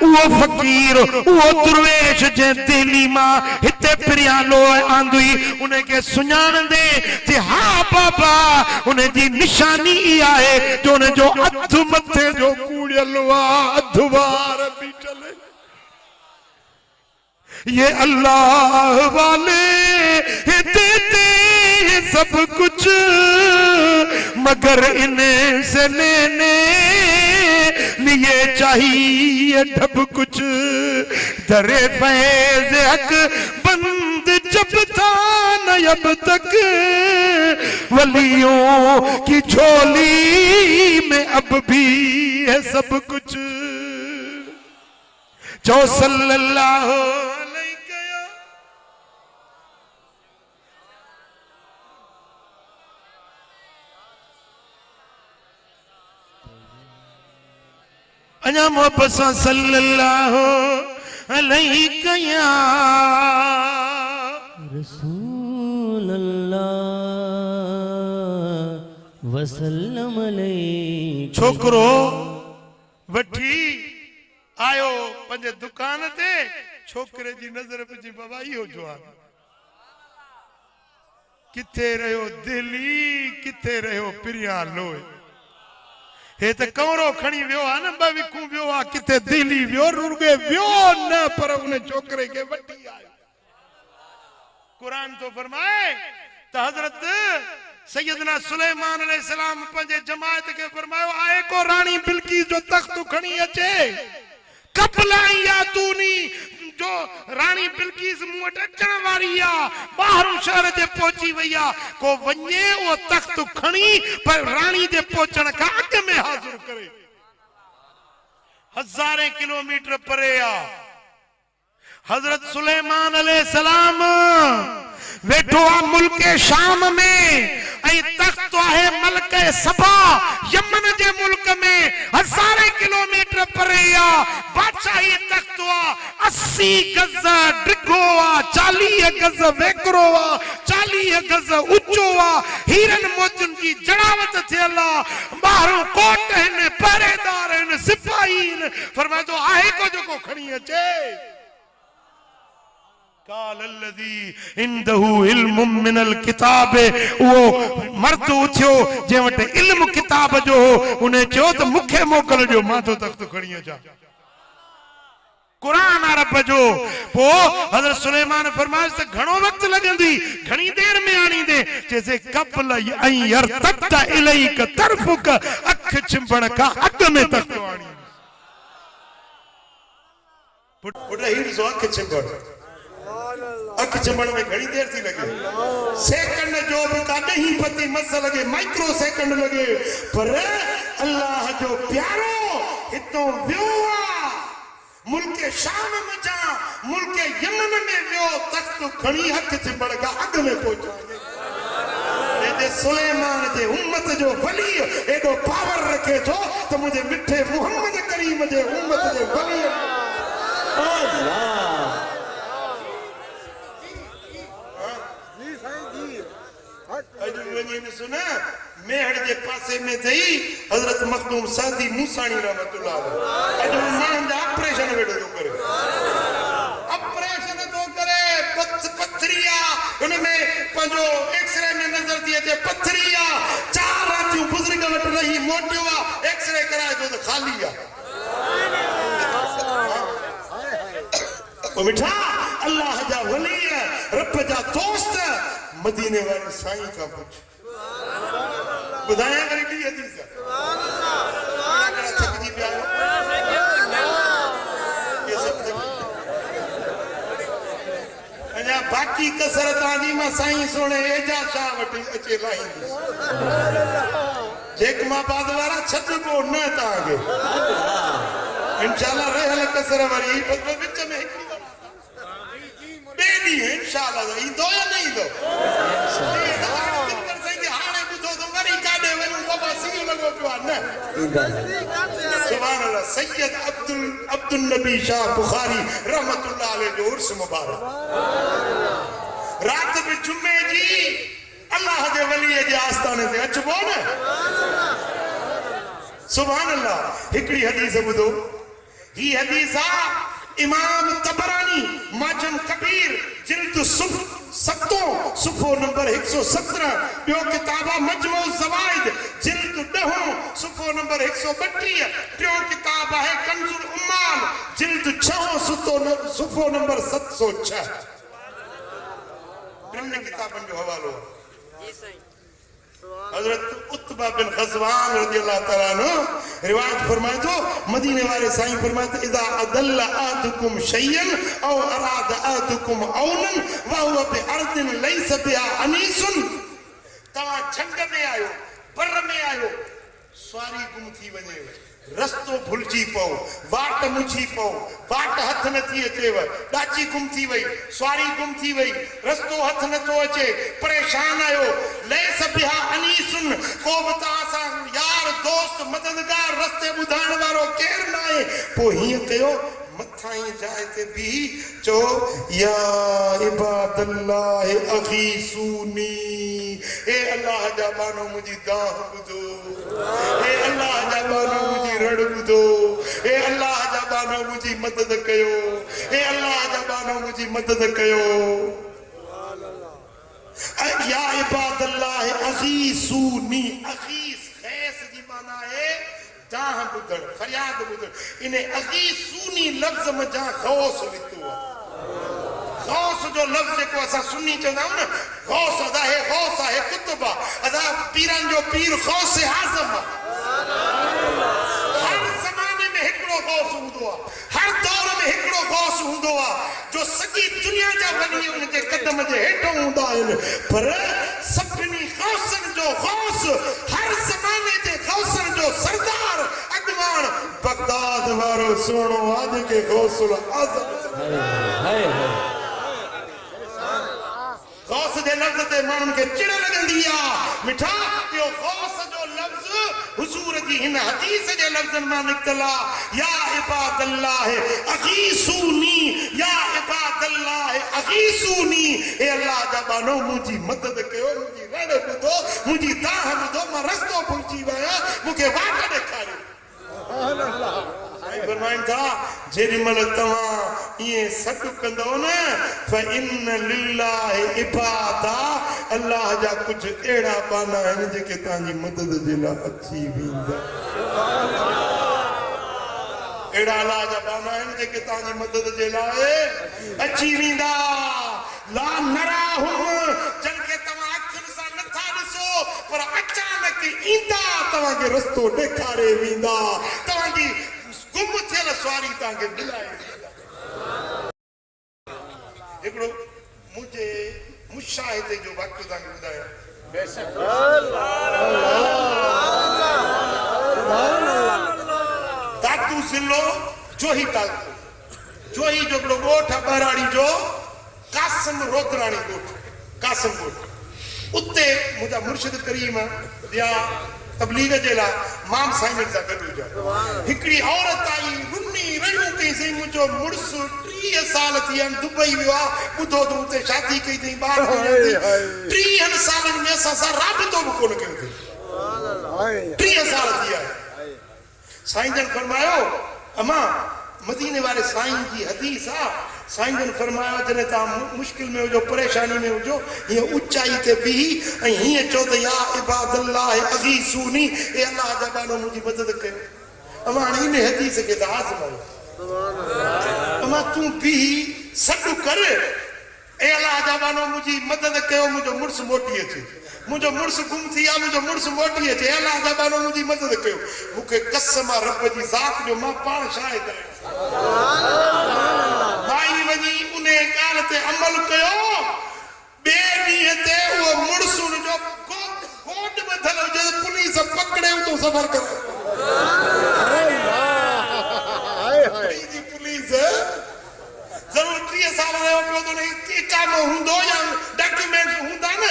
उहो फकीर उहो दुर्वेश जे दिल्ली मां हिते प्रियालो आंदुई उनखे सुञाणंदे जे हा बाबा उन जी निशानी ई आहे जो उन जो अधु मथे जो कूड़ियल आहे अधु वार बीठल ये अल्लाह वाले देते सब कुछ मगर इन्हें से लेने लिए चाहिए ढब कुछ दरे फैज़ हक बंद जब था न अब तक वलियों की झोली में अब भी है सब कुछ जो सल्लल्लाहु अलैहि अञा मोहब्बत सां सल्लल्लाहु अलैहि कया रसूल अल्लाह वसल्लम अलैहि। छोकरो वठी आयो पंहिंजे दुकान ते, छोकरे जी नज़र पइजी बाबा इहो जवान किथे रहियो दिल्ली, किथे रहियो पिरिया लोए। हे त कमरो खणी वियो आहे न, ॿ विकूं वियो आहे, किथे दिल्ली वियो, रुर्गे वियो न, पर उन छोकरे खे वठी आयो। कुरान तो फरमाए त हज़रत सैयदना सुलेमान अलैहिस्सलाम पंहिंजे जमात खे फरमायो आहे को राणी बिल्किस जो तख्त खणी अचे, कबला यातूनी जो राणी बिल्किस मूं वटि अचण वारी आहे, ॿाहिरों शहर जे पहुची वई आहे, को वञे उहो तख्त खणी पर राणी जे पहुचण खां अॻु में हाज़िर करे। हज़ारे किलोमीटर परे आहे हज़रत सुलेमान अलैहिस्सलाम वेठो आहे मुल्क शाम में, ऐं तख्त आहे मलक सबा यमन जे मुल्क में, हज़ारे किलोमीटर परे आहे। बादशाही तख्त आहे 80 गज डिघो आहे, 40 गज वेकरो आहे, 40 गज ऊंचो आहे, हीरन मोतियुनि जी जड़ावत थियल आहे, ॿाहिरों कोट आहिनि, पहरेदार आहिनि, सिपाही आहिनि। फरमाइदो आहे को जेको खणी अचे। काल अल्लज़ी इंदहु इल्म मिनल किताब, वो मर्द उथियो जे वटि इल्म किताब जो हो, उन्हें चयो त मूंखे मोकिलिजो, मां तो तख्त खणी अचां। कुरान अरब जो पो हज़रत सुलेमान फरमाए त घणो वक्त लगंदी, घणी देर में आणींदे, जैसे कबल ऐं यरतद इलैक तरफुक, अख चिंबण खां अॻु में तख्त आणी। पुट हीर सो अख चिंबण, अख चिंबण में घणी देर थी लगे, सेकंड जो भी का नहीं पति मस लगे, माइक्रो सेकंड लगे, पर अल्लाह जो प्यारो इतो वियो मुल्क शाम में जा, मुल्क यमन में वियो, तख्त खणी अख चिंबण का अग में पहुंचा। जे सुलेमान जे उम्मत जो वली एडो पावर रखे थो तो मुझे मिठे मोहम्मद करीम जे उम्मत जे वली अल्लाह सुना मेहड़ के पासे में थी हजरत मखदूम सादी मूसानी रहमतुल्लाह अलैह अजो मान दा ऑपरेशन वेठो तो करे, ऑपरेशन तो करे, पथरिया उनमें पंजो एक्सरे में नजर दिए थे, पथरिया 4 रातियों बुजुर्ग वट रही, मोटिवा एक्सरे कराए तो खाली आ। ओ मिठा अल्लाह जा वली रब जा दोस्त मदीने वाले साईं का पूछ बुधाया करे की हदीस है। सुभान अल्लाह थकजी पिया ये सब अजा बाकी कसरत आदि में साईं सोने एजा शाह वटी अचे लाइन जेक मां बाद वाला छत को न तागे इंशाल्लाह रहल कसर वाली विच में बेदी है इंशाल्लाह ई दो या नहीं दो सुभान अल्लाह। सैयद अब्दुल नबी शाह बुखारी रहमतुल्लाह अलैह जो उर्स मुबारक रात में जुम्मे जी अल्लाह दे वली जे आस्थाने ते अचबो न। सुभान अल्लाह। हिकड़ी हदीस बुधो, ही हदीस इमाम तबरानी माजम कबीर जिल्द सत्तो सुफो नंबर 117, बियो किताबा मजमू ज़वाइद जिल्द 10 सुफो नंबर 132, बियो किताब है कंजुल उम्माल जिल्द 6 सुफो नंबर 706। टिन किताबन जो हवालो जी सही। हजरत उत्बा बिन ग़ज़वान रज़ियल्लाहु तआला अन्हु रिवायत फरमाए तो मदीने वाले साईं फरमाए तो इदा अदल्ला आदुकुम शय्यन औ अराद आदुकुम औलन व हुवा बि अर्दिन लैस बिहा अनीसुन, तवा झंड में आयो, बर में आयो, स्वारी गुम थी वने, रस्तो भुलजी पो, बाट मुझी पो, बाट हथ न थी अचेव, डाची गुम थी वई, स्वारी गुम थी वई, रस्तो हथ न तो अचे, परेशान आयो, लैस बिहा अनीसुन, को बता सा यार दोस्त मददगार रस्ते बुधाण वारो केर नाए, पो हिय कयो मथाई जाए ते भी चो या इबादल्लाह अगीसूनी ए अल्लाह जा बानो मुजी दाह बुदो ए अल्लाह जा बानो मुजी रड़ बुदो ए अल्लाह जा बानो मुजी मदद कयो ए अल्लाह जा बानो मुजी मदद कयो या इबादल्लाह अगीसूनी अगीस खैस जी माना है दाह बुदड़ फरियाद बुदड़ इने अगीसूनी लफ्ज में जा गौस लितो गौस जो लफ्ज को असा सुन्नी चंदा ना गौस अदा है कुतुबा अदा पीरन जो पीर गौस आजम हर जमाने में हिकड़ो गौस हुंदो हर दौर में हिकड़ो गौस हुंदो जो सॼी दुनिया जा वनी उनके कदम जे हेठो हुंदा आहिनि पर सभिनी गौसन जो गौस हर जमाने जे गौसन जो सरदार अगवान बगदाद वारो सोनो आज के गौसुल आजम गौस जे लफ्ज ते माण्हुनि खे चिड़ लॻंदी आहे मिठा इहो गौस जो लफ्ज हुजूर जी हिन हदीस जे लफ्ज़नि मां निकितल आहे या इबादल्लाह अगीसूनी या इबादल्लाह अगीसूनी ए अल्लाह जा बानो मुंहिंजी मदद कयो मुंहिंजी रड़ ॿुधो मुंहिंजी दाह ॿुधो मां रस्तो भुलिजी वियो मूंखे वाट ॾेखारियो फरमाइन था जेॾी महिल तव्हां ईअं सॾु कंदो न फ़इन्न लिल्लाहि इबादा अल्लाह जा कुझु अहिड़ा बाना आहिनि जेके तव्हांजी मदद जे लाइ अची वेंदा अहिड़ा अल्लाह जा बाना आहिनि जेके तव्हांजी मदद जे लाइ अची वेंदा ला नराहुम जिनखे तव्हां अखियुनि सां नथा ॾिसो पर अचानक ईंदा तव्हांखे रस्तो ॾेखारे वेंदा तव्हांजी गुम थियल सवारी तव्हांखे मिलाए हिकिड़ो मुंहिंजे मुशाहिदे जो वक़्तु तव्हांखे ॿुधायां तातू ज़िलो जोही तालको जोही जो हिकिड़ो ॻोठ आहे ॿराड़ी जो कासिम रोदराणी ॻोठ कासिम ॻोठ उते मुंहिंजा मुर्शिद करीम या तबलीग जे लाइ माम साईं सां गॾु हुजा हिकिड़ी औरत आई रुनी रड़ियूं कई सई मुंहिंजो मुड़ुसु 30 साल थी विया दुबई वियो आहे ॿुधो त उते शादी कई अथई ॿार 30 सालनि में असां सां राबितो बि कोन कयो अथई 30 साल थी विया साईं जन फरमायो अमा मदीने वारे साईं जी हदीस आहे साईं जन फरमायो जॾहिं तव्हां मुश्किल में हुजो परेशानी में हुजो हीअं ऊचाई ते बीह ऐं हीअं चओ त या इबादल्लाह अगीसूनी ए अल्लाह जा बानो मुंहिंजी मदद कयो अमा हाणे इन हदीस खे त आज़मायो अमा तूं बीह सॾु कर ए अल्लाह जा बानो मुंहिंजी मदद कयो मुंहिंजो मुड़ुसु मोटी अचे मुंहिंजो मुड़ुसु गुम थी वियो मुंहिंजो मुड़ुसु मोटी अचे अल्लाह जा बानो मुंहिंजी मदद कयो मूंखे कसम आहे रब जी ज़ात जो मां पाण शाहिद आहियां भाई वञी उन ॻाल्हि ते अमल कयो ॿिए ॾींहं ते उहो मुड़ुसु जो कोट ॿधल हुजे पुलिस पकड़े तूं सफ़र कर पुलिस ज़रूर 30 साल रहियो पियो त इकामो हूंदो या डॉक्यूमेंट हूंदा न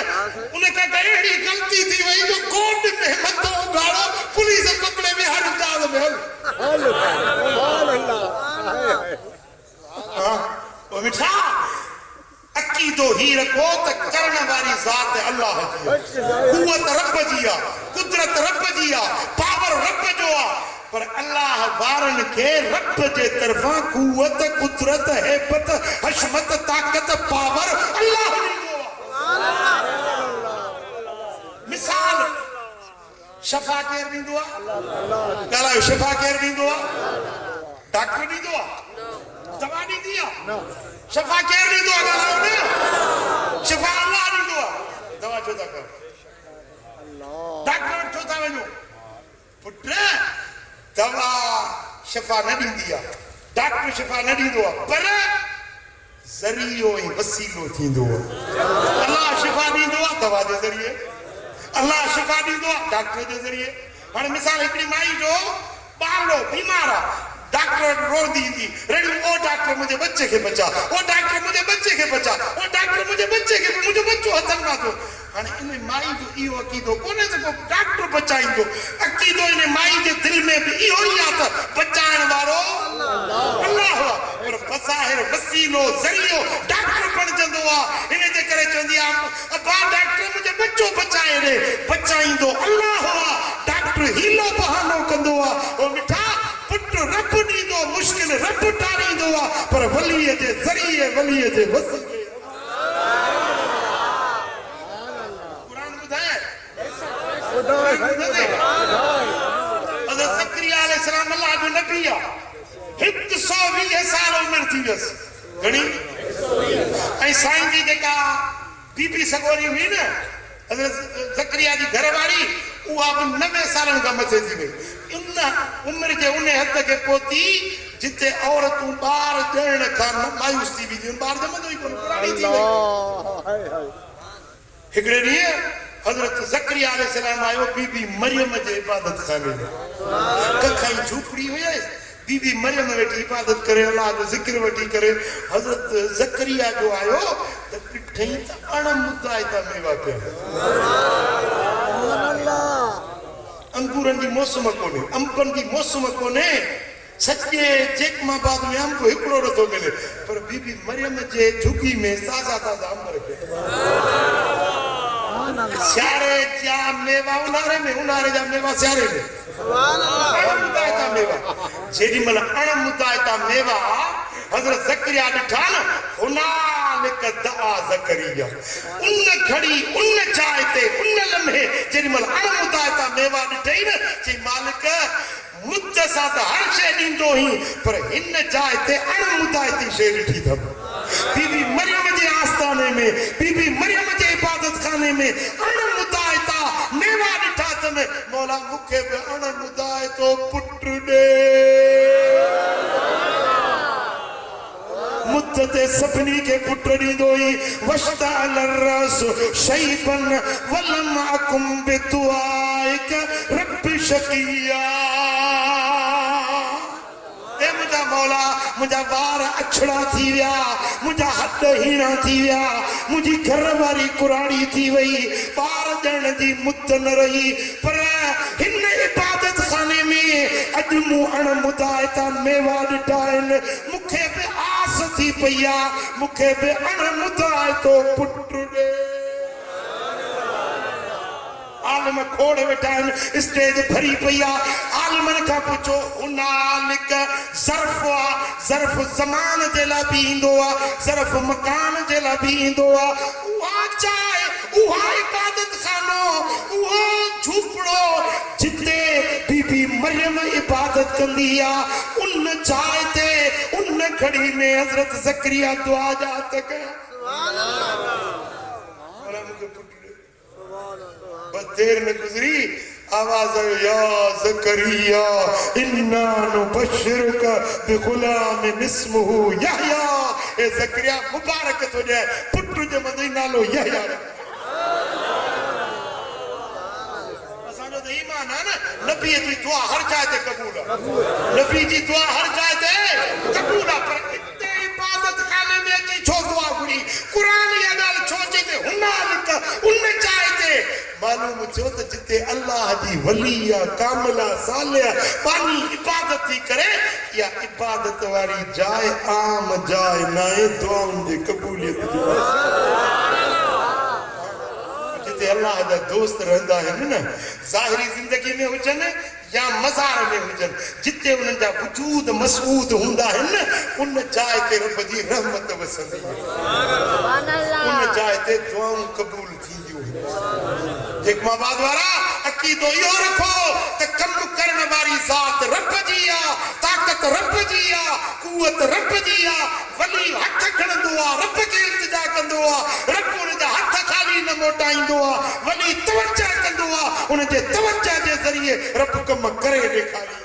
उनखे अहिड़ी ग़लती थी वई जो कोट में मथो उघाड़ो पुलिस पकड़े में हर जहाज में हल मिठा अकीदो ही रखो त करण वारी ज़ात अल्लाह जी कुवत रब जी आहे कुदरत रब जी आहे पावर रब जो आहे पर अल्लाह वारन के रब जे तरफां कुवत कुदरत हेबत हशमत ताकत पावर अल्लाह ॾींदो आहे मिसाल शफा केर ॾींदो आहे ॻाल्हायो शफा केर ॾींदो आहे डॉक्टर ॾींदो आहे दवा ॾींदी आहे शफा केर ॾींदो आहे ॻाल्हायो न शफा अल्लाह ॾींदो आहे दवा छो था कयो डॉक्टर छो था वञो पुट दवा शफा न ॾींदी आहे डॉक्टर शफा न ॾींदो आहे पर ज़रियो ऐं वसीलो थींदो आहे अल्लाह शफा ॾींदो आहे दवा जे ज़रिए अल्लाह शफा ॾींदो आहे डॉक्टर जे ज़रिए हाणे मिसाल हिकिड़ी माई जो ॿारड़ो बीमार आहे डॉक्टर रोंदी ईंदी रड़ी ओ डॉक्टर मुझे बच्चे के बचा ओ डॉक्टर मुझे बच्चे के बचा ओ डॉक्टर मुझे बच्चे के मुझे बच्चो हथन मां थो हाणे इन माई जो इहो अक़ीदो कोन्हे त को डॉक्टर बचाईंदो अक़ीदो इन माई जे दिलि में बि इहो ई आहे त बचाइण वारो वसीलो ज़रियो डॉक्टर बणजंदो आ इन जे करे चवंदी आ अब्बा डॉक्टर मुझे बच्चो बचाए रे बचाईंदो अल्लाह हुआ डॉक्टर हीलो बहानो कंदो आ ओ मिठा पुट रब ॾींदो मुश्किल रब टारींदो आ पर वलीअ जे ज़रिए वलीअ जे वसीले कुरान ॿुधाए हज़रत ज़करिया अलैहिस्सलाम अल्लाह जो नबी आ 120 साल उम्र थी वियसि घणी ऐं साईं जी जेका बीबी सगोरी हुई न हज़रत ज़करिया जी घरवारी उहा बि 90 सालनि खां मथे थी वई उन उम्र जे उन हद खे पहुती जिते औरतूं ॿार ॾियण खां मायूस थी वेंदियूं ॿार ॼमंदो ई कोन पुराणी थी वई हिकिड़े ॾींहुं हज़रत ज़करिया अलैहिस्सलाम आयो बीबी मरियम जे इबादत खाने में कखाई झूपड़ी हुयसि बीबी मरियम वेठी इबादत करे अल्लाह जो ज़िक्र वठी करे हज़रत ज़करिया जो आयो त ॾिठई त अणमुदाइता मेवा पिया अंगूरनि जी मौसम कोन्हे अंबनि जी मौसम कोन्हे सॼे जेकमाबाद में अंब हिकिड़ो नथो मिले पर बीबी मरियम जे झुगी में ताज़ा ताज़ा अंब रखिया सियारे जा मेवा उन्हारे में उन्हारे जा मेवा सियारे में अणमुदाइता मेवा जेॾी महिल अणमुदाइता मेवा हज़रत ज़करिया ॾिठा न हुनालिक दआ ज़करिया उन घड़ी उन जाइ ते उन लम्हे जेॾी महिल अणमुदाइता मेवा ॾिठई न चई मालिक मुझ सां त हर शइ ॾींदो हुई पर हिन जाइ ते अणमुदाइती शइ ॾिठी अथमि बीबी मरियम जे आस्थाने में बीबी मरियम जे इबादत खाने में अणमुदाइता मेवा ॾिठा अथमि मौला मूंखे बि अणमुदाइतो पुट ॾे मुद्दते सभिनी खे पुट ॾींदो हुई वश्तअल अर्रस शैबन वलम अकुम बिदुआइक रब्बि शकिया ए मुंहिंजा मौला मुंहिंजा वार अछड़ा थी विया मुंहिंजा हथ हीणा थी विया मुंहिंजी घरवारी कुराड़ी थी वई ॿार ॾियण जी मुद्द न रही पर हिन इबादत खाने में अॼु मूं अणमुदाइता मेवा ॾिठा आहिनि मूंखे बि आस थी पई आहे मूंखे बि अणमुदाइतो पुट ॾे आलम खोड़ वेठा आहिनि स्टेज भरी पई आहे आलमनि खां पुछो हुनालिक ज़र्फ़ आहे ज़र्फ़ ज़मान जे लाइ बि ईंदो आहे ज़र्फ़ मकान जे लाइ बि ईंदो आहे उहा जाइ उहा इबादत खानो उहो झूपड़ो जिते बीबी मरियम इबादत कंदी आहे उन जाइ ते उन घड़ी में हज़रत ज़करिया दुआ जा तक बस देर में गुजरी आवाज आयो या ज़करिया इन्ना नुबश्शिरुका बिग़ुलामिन इस्मुहु यहया ए ज़करिया मुबारक तुझे पुट जो मदई नालो यहया असांजो त ईमान आहे न नबी जी दुआ हर जाइ ते क़बूल आहे नबी जी दुआ हर जाइ ते क़बूल आहे पर इते इबादत खाने में अची छो दुआ घुरी कुरान या ॻाल्हि छो चई ते हुनालिक उन जाइ ते मालूम थियो त जिते अल्लाह जी वली आहे कामिला सालिया पानी इबादत थी करे या इबादत वारी जाइ आम जाइ न आहे दुआउनि जी क़बूलियत जी जिते अल्लाह जा दोस्त रहंदा आहिनि न ज़ाहिरी ज़िंदगी में हुजनि या मज़ार में हुजनि जिते उन्हनि जा वजूद मसऊद हूंदा आहिनि न उन जाइ ते रब जी रहमत वसंदी उन जाइ ते दुआऊं क़बूल थींदियूं जेकमाबाद वारा अक़ीदो इहो रखो त कम करण वारी ज़ात रब जी आहे ताक़त रब जी आहे कुवत रब जी आहे वली हथ खणंदो आहे रब खे इल्तिजा कंदो आहे रब उन जा हथ खाली न मोटाईंदो आहे वली तवज्जो कंदो आहे उन जे तवज्जो जे ज़रिए रब कम करे ॾेखारींदो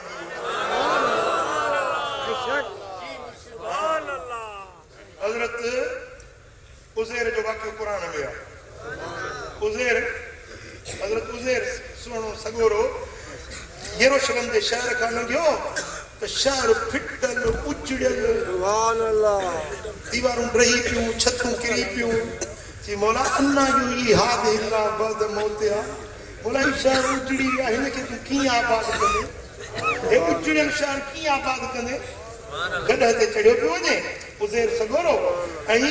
हज़रत उज़ैर जो वाक़ियो क़ुरान में आहे उज़ैर हज़रत उज़ैर सुहिणो सॻोरो यरूशलेम जे शहर खां लंघियो त शहर फिटल उजड़ियल दीवारूं ड्रही पियूं छतूं किरी पियूं चई मौला अन्ना ई हाद इल्ला बाद मौतिया मौला ही शहर उजड़ी विया हिन खे तूं कीअं आबाद कंदे हे उजड़ियल शहर कीअं आबाद कंदे गड्ढे ते चढ़ियो पियो वञे उज़ैर सगोरो ऐं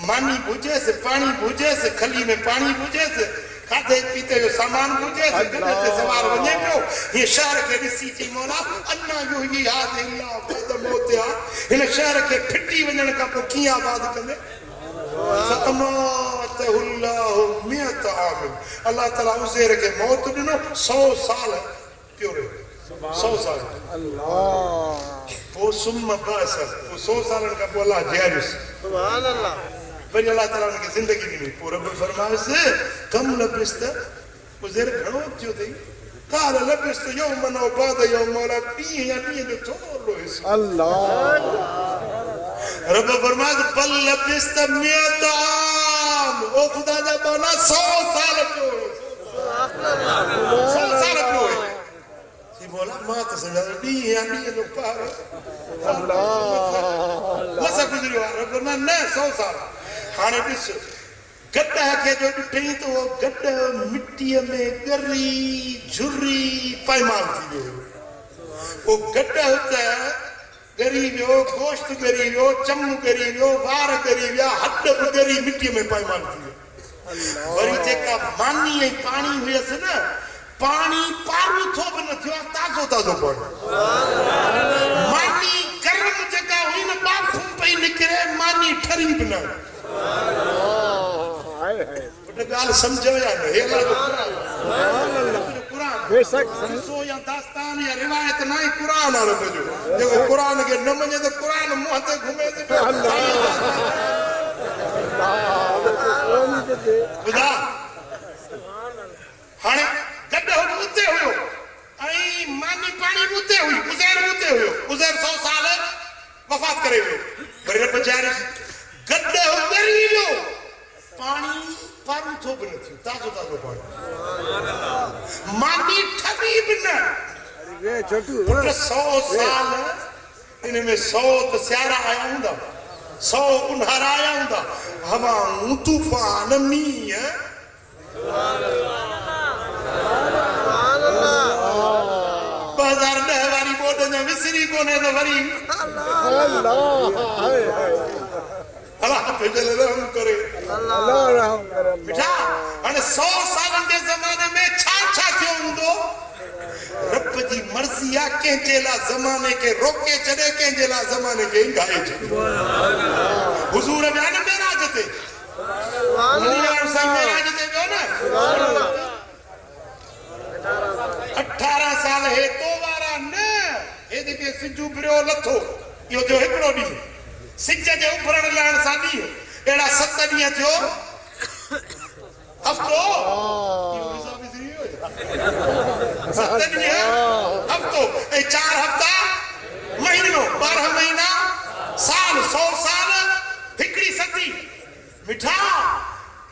मानी भुजेसि पाणी भुजेसि खली में पाणी भुजेसि खाधे पीते जो सामान भुजेसि गड्ढे ते सवार वञे पियो हीअ शहर खे ॾिसी चई मौला अञा इहो ई यादि ईंदा बाद मौतिया हिन शहर खे फिटी वञण खां पोइ कीअं आबाद कंदे अल्लाह ताला उज़ैर खे मौत ॾिनो 100 साल पियो रहियो 100 साल पोइ सुम बस 100 सालनि खां पोइ अल्लाह जियारियुसि वरी अल्लाह ताला हुनखे ज़िंदगी ॾिनी पोइ रब फरमायुसि कम लबिस्त उज़ैर घणो थियो अथई काल लबिस्त यौमन औ बाद यौम मौला ॾींहं या ॾींहं जो थोरो हुयुसि रब फरमायुसि बल लबिस्त मियत आम ओ ख़ुदा जा बाना 100 साल पियो 100 साल पियो मौला मां त सम्झा ॾींहं या ॾींहं जो पार बस गुज़रियो आहे रब फरमाए न 100 साल हाणे ॾिस गड्ढे खे जो ॾिठई त उहो गड्ढो मिटीअ में ॻरी झुरी पाईमाल थी वियो उहो गड्ढो त ॻरी वियो गोश्त ॻरी वियो चम ॻरी वियो वार ॻरी विया हॾ बि ॻरी मिटीअ में पाईमाल थी वियो वरी जेका मानी ऐं पाणी हुयसि न पाणी पारू थो बि न थियो ताज़ो ताज़ो पाणी मानी गरम जेका हुई न बाफ़ पई निकिरे मानी ठरी बि न ॻाल्हि सम्झो या न हे क़ुरान बेशक क़िसो या दास्तान या रिवायत न आहे क़ुरान आहे रब जो जेको क़ुरान खे न मञे त क़ुरान मुंहं ते घुमे थो ॿुधा हाणे गड्ढो उते हुयो ऐं मानी पाणी बि उते हुई उज़ैर बि उते हुयो उज़ैर 100 साल वफ़ात करे वियो वरी रब जियारियुसि गड्ढो ॻरी वियो पाणी पारू थो बि न थियो ताज़ो ताज़ो पाणी मानी ठरी बि न 100 साल इन में 100 त सियारा आया हूंदा 100 ऊन्हारा आया हूंदा हवाऊं तूफ़ान मींहं 2010 वारी बोट में विसरी कोने तो वरी अल्लाह फजल रहम करे बेटा हाणे 100 सालनि जे ज़माने में छा छा थियो हूंदो रब जी मर्ज़ी आहे कंहिंजे लाइ ज़माने खे रोके छॾे कंहिंजे लाइ ज़माने खे हिमकाए छॾे हुज़ूर विया न मेराज ते मेराज ते वियो न 18 साल हे तो वारा न हे जेके सिजू बिरियो लथो इहो थियो हिकिड़ो ॾींहुं सिज जे उभरण लहण सां ॾींहुं अहिड़ा 7 ॾींहं थियो हफ़्तो 7 ॾींहं हफ़्तो ऐं 4 हफ़्ता महीनो 12 महीना साल 100 साल हिकिड़ी सदी मिठा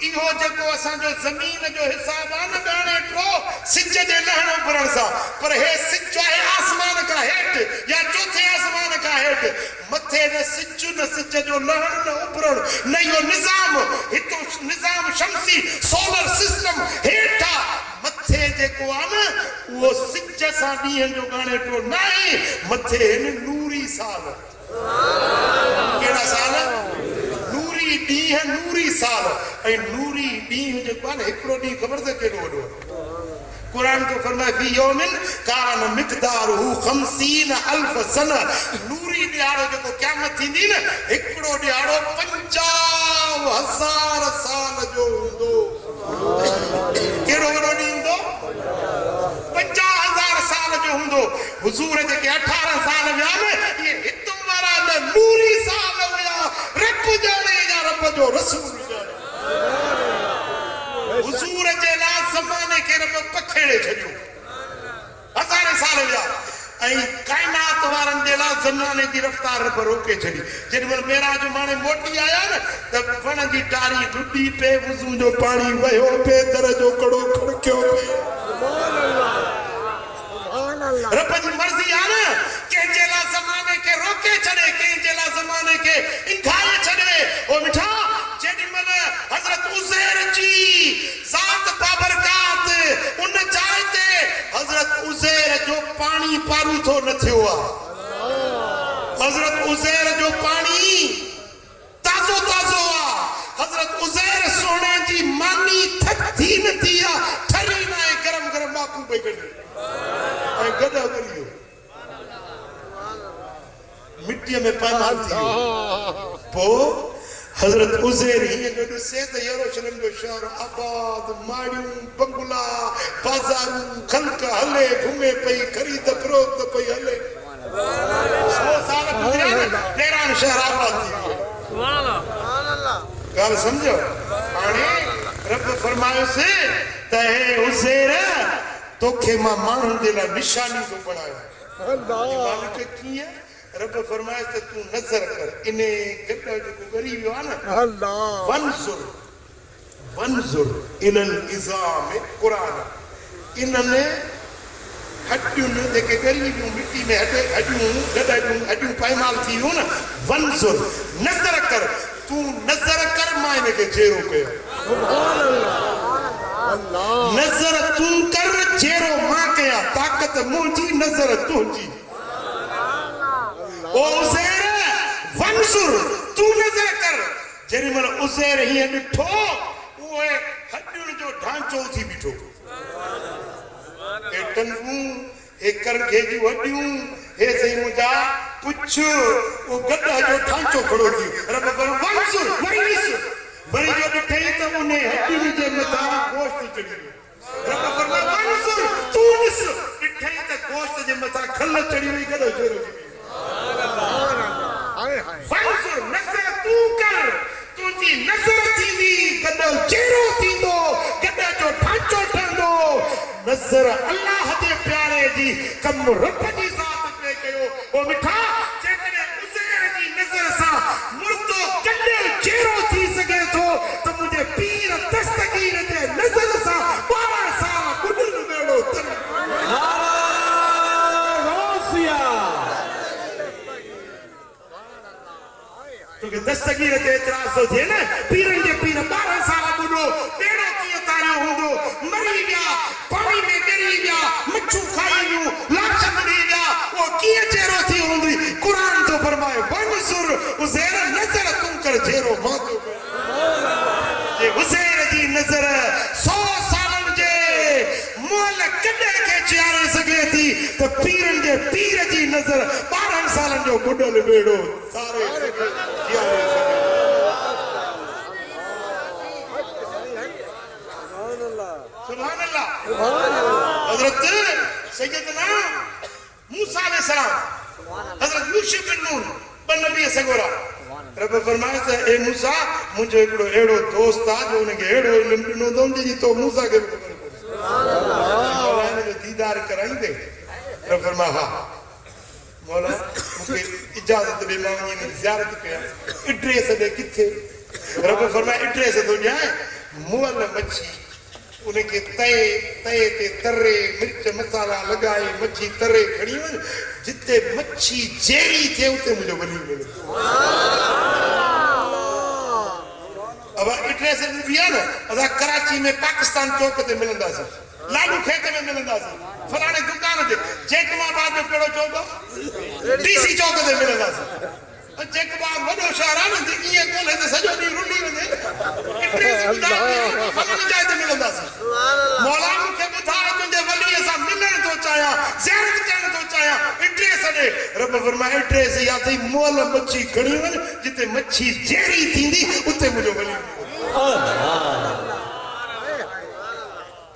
इहो जेको असांजो ज़मीन जो हिसाब आहे न ॻाणे को सिज जे लहण उभरण सां पर हे सिज आहे आसमान खां हेठि या चोथे आसमान खां हेठि मथे न सिज न सिज जो लहण न उभरण न इहो निज़ाम हितो निज़ाम शमसी सोलर सिस्टम हेठा मथे जेको आहे न उहो सिज सां ॾींहं जो ॻाणे पियो न आहे मथे हिन नूरी साल कहिड़ा साल ॾींहं नूरी साल ऐं नूरी ॾींहुं जेको आहे न हिकिड़ो ॾींहुं ख़बर अथव केॾो वॾो क़ुरान तो फरमाए फी यौमिन कान मिक़दारुहु 50 अल्फ सना नूरी ॾियारो जेको क़यामत थींदी न हिकिड़ो ॾियारो 50,000 साल जो हूंदो कहिड़ो वॾो ॾींहुं हूंदो 50,000 साल जो हूंदो हुज़ूर जेके 18 साल विया न इहे हितों वारा न नूरी साल हुया रब ॼाणे रब जो रसूल हुज़ूर जे लाइ ज़माने खे रब पखेड़े छॾियो हज़ारे साल विया ऐं काइनात वारनि जे लाइ ज़माने जी रफ़्तार रब रोके छॾी जेॾीमहिल मेराज माणे मोटी आया न त वण जी टारी ढुॾी पे वुज़ू जो पाणी वहियो पे दर जो कड़ो खड़कियो रब जी मर्ज़ी आहे न कंहिंजे लाइ ज़माने खे रोके छॾे कंहिंजे लाइ ज़माने खे इंघाए छॾे ओ मिठा जेॾीमहिल हज़रत उज़ैर जी ज़ात बाबरकात उन जाइ ते हज़रत उज़ैर जो पाणी पारू थो न थियो आहे हजरत उज़ैर जो पानी ताज़ो ताज़ो आ हजरत उज़ैर सोने जी मानी थी न थी आ ठरी ना है गरम गरम बापू पे कढी ऐ गदा करियो मिट्टी में पामाल थी पो हजरत उज़ैर ही गड से त यरूशलेम जो शहर आबाद माड़ियूं बंगला बाजारूं खल्क हले घुमे पई खरीद फरोख्त पई हले 100 साल गुजरिया तेरान शहर आबाद थी सुभान अल्लाह गाल समझो हाणे रब फरमायो से त हे उज़ैर तोखे मां माण्हुनि जे लाइ निशानी तो बनायो अल्लाह मालिक कीअं रब फरमाए त तू नजर कर इने गड्ढा जो गरीब आ न अल्लाह वंजुर इलल इज़ाम कुरान इनने हड्डियूं जेके गरीबियूं मिट्टी में हड्डियूं पायमाल थी हो न वंजुर नजर कर तू नजर कर मां इनके जेरो कयो नजर तू कर जेरो मां कया ताकत मुंहिंजी नजर तुंहिंजी ओ उज़ैर वंजुर तू नजर कर जेरी मन उज़ैर हिय ॾिठो उहे हड्डियुनि जो ढांचो थी बीठो ए टंगूं ए करघे जी हड्डियूं हे सही मुंहिंजा पुछ ओ गड्ढा जो ढांचो खड़ो थी रब वंजुर वरी जो ॾिठई त उन हड्डियुनि जे मथां गोश्त चढ़ी वियो रब फरमाए वंजुर तू ॾिस ॾिठई त गोश्त जे मथां खल चढ़ी वई गॾो जोरो वंजुर नज़र तू कर तुझी नज़र थींदी गॾो चेहरो थींदो गॾ जो ढांचो ठहंदो नज़र अल्लाह जे प्यारे जी कम रब जी ज़ात ते कयो ओ मिठा जेकॾहिं उज़ैर जी नज़र सां मुर्दो गॾ चेहरो थी सघे थो त मुंहिंजे पीर दस्तगीर जे नज़र सां 12 साल बुढनि वेड़ो तोखे दस्तगीर ते एतिराज़ थो थिए न पीरनि जे पीर 12 साल बुढो बेड़ो कीअं तारियो हूंदो मरी विया पाणी में गिरी विया मच्छूं खाई वियूं लाश मरी विया उहो कीअं चेहरो थी हूंदी क़ुर थो फरमाए वंजुर उज़ैर नज़र तूं कर जेरो मां थो जे उज़ैर जी नज़र 100 सालनि जे मोल कॾहिं खे चियारे सघे थी त पीरनि जे पीर जी नज़र 12 सालनि जो बुढल बेड़ो सारे सुभान अल्लाह हजरत सैयदना मूसा अलैहिस्सलाम हजरत यूसुफ बिन नून नबी सगोरा रब फरमाए त ए मूसा मुंहिंजो हिकिड़ो अहिड़ो दोस्त आहे जो उनखे अहिड़ो इल्मु ॾिनो अथऊं जंहिंजी तो मूसा खे बि ख़बर कोन्हे जो दीदार कराईंदे रब फरमाए हा मौला मूंखे इजाज़त ॾे मां वञी ज़ियारत कयां एड्रेस ॾे किथे रब फरमाए एड्रेस थो ॾियां मुअल मच्छी उनखे तए ते तरे मिर्च मसाला लॻाए मच्छी तरे खणी वञ जिते मच्छी जहिड़ी थिए उते मुंहिंजो वली मिले अब एड्रेस ॾिबी आहे न असां कराची में पाकिस्तान चौक ते मिलंदासीं लालू खेत में मिलंदासीं फलाणे दुकान ते जैकमाबाद में कहिड़ो चौक डीसी चौक ते मिलंदासीं जैकमाबाद वॾो शहर आहे न ईअं कोन्हे त सॼो ॾींहुं रुली वञे फलाणी जाइ ते मिलंदासीं मौला मूंखे ॿुधाए तुंहिंजे वलीअ सां मिलण थो चाहियां ज़ियारत करण थो चाहियां एड्रेस ॾे रब फरमाए एड्रेस या अथई मुअल मच्छी खणी वञ जिते मच्छी जहिड़ी थींदी उते मुंहिंजो वली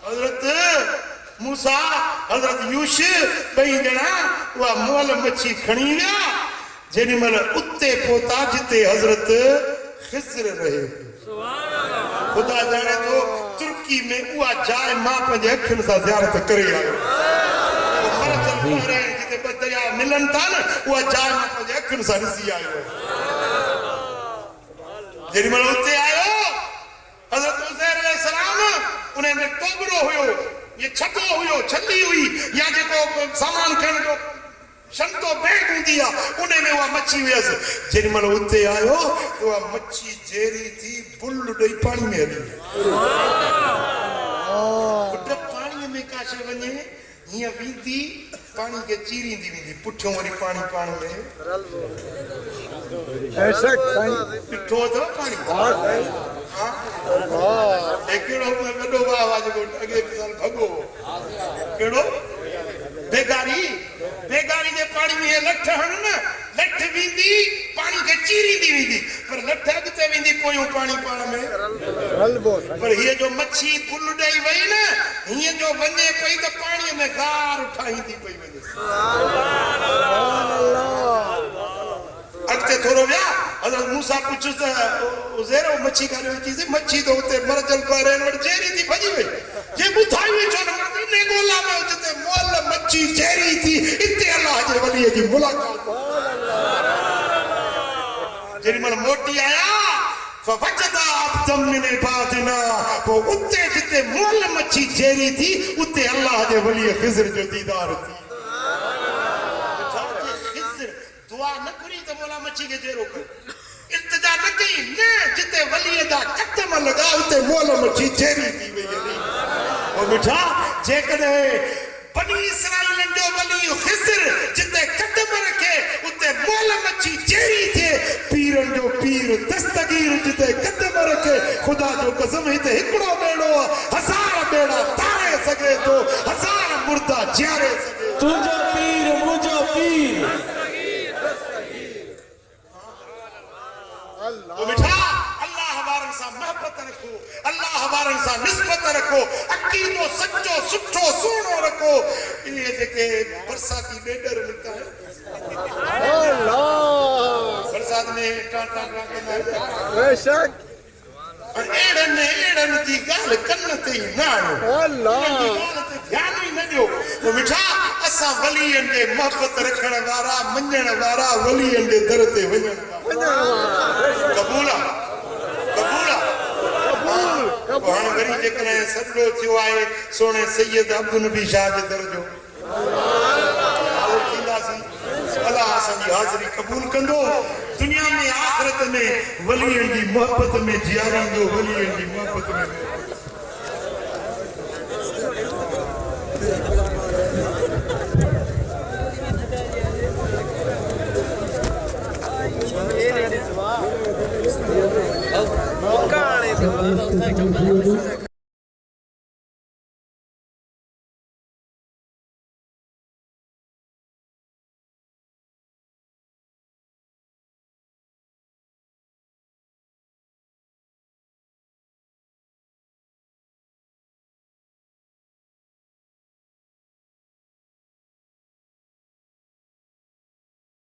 हजरत मूसा हजरत यूसुफ ॿई ॼणा उहा मुअल मच्छी खणी विया जेॾी महिल उते पहुता जिते हजरत ख़िज़्र रहे ख़ुदा जाने थो तुर्की में उहा जाइ मां पंहिंजे अखियुनि सां ज़ियारत करे आयो जिते ॿ दरिया मिलनि था न उहा जाइ मां पंहिंजे अखियुनि सां ॾिसी आयो जेॾी महिल उते आयो हज़रत उज़ैर अलैहिस्सलाम उन में टोबरो हुयो ये छतो हुयो छली हुई या जेको सामान खणण जो शंतो बैग हूंदी आहे उन में उहा मच्छी हुयसि जेॾी महिल उते आयो त उहा मच्छी जहिड़ी थी बुल ॾेई पाणी में हली पाणीअ में का शइ वञे हीअं वेंदी पानी के चीरी दी वेंदी पुठियों वरी पानी पाण में ऐसा साईं पिठो तो पानी हां साईं हां एकड़ो में वडो आवाज को अगे साल भगो केड़ो बेगारी बेगारी जे पानी में लठ हण न लठ विंदी पानी के चीरी दी वेंदी पर लठ अगते वेंदी कोयो पानी पाण में हलबो पर ये जो मच्छी फुल डई वई न ये जो वने पई तो पानी में गार उठाईंदी पई वने अगते थोरो व्या हज़रत मूसा पूछो त उज़ेर मच्छी खाने वाली चीज मच्छी तो उते मरजल पारे वट जेरी थी भजी वई जे बुथाई छो न ने गोला में उते मोल मच्छी जेरी थी इते अल्लाह जे वली जी मुलाकात जेरी मन मोटी आया फवजदा अब्दम मिन इबादिना वो उते जिते मोल मच्छी जेरी थी उते अल्लाह जे वली खिज़र जो दीदार थी खिज़र दुआ न करी तो मोला मच्छी के जेरो कर इल्तिजा न कई न जिते वली दा कदम लगा उते मोल मच्छी जेरी थी वई ओ मिठा जे कदे बनी इसराइल जो वली खिज़र जिते कदम रखे उते मोल मच्छी जेरी थे पीरन जो पीर दस्तगीर जिते कदम रखे खुदा जो कसम हिते हिकड़ो बेड़ो हजार बेड़ा तारे सके तो हजार मुर्दा जियारे सके तुझो पीर मुझो पीर तो मिठा अल्लाह हमारे साथ मोहब्बत रखो अल्लाह हमारे साथ निस्बत रखो अकीदो सच्चो सुठो सोनो रखो ये जेके बरसाती बेडर मिलता है अल्लाह बरसात में टाटा टाटा बेशक एड़न जी गाल कन्न ते नाणो अल्लाह गाल ते ध्यान ही न दियो तो मिठा असा वलियन दे मोहब्बत रखण वारा मञण वारा वलियन दे दर ते वञण कबूला कबूला कबूल हां वरी जे करे सदो थियो आहे सोने सैयद अब्दुल नबी शाह जे दर जो आओ थींदासी अल्लाह असांजी हाज़िरी कबूल कंदो दुनिया में आखिरत में वलियन जी मोहब्बत में जियारींदो वलियन जी मोहब्बत में मौका आने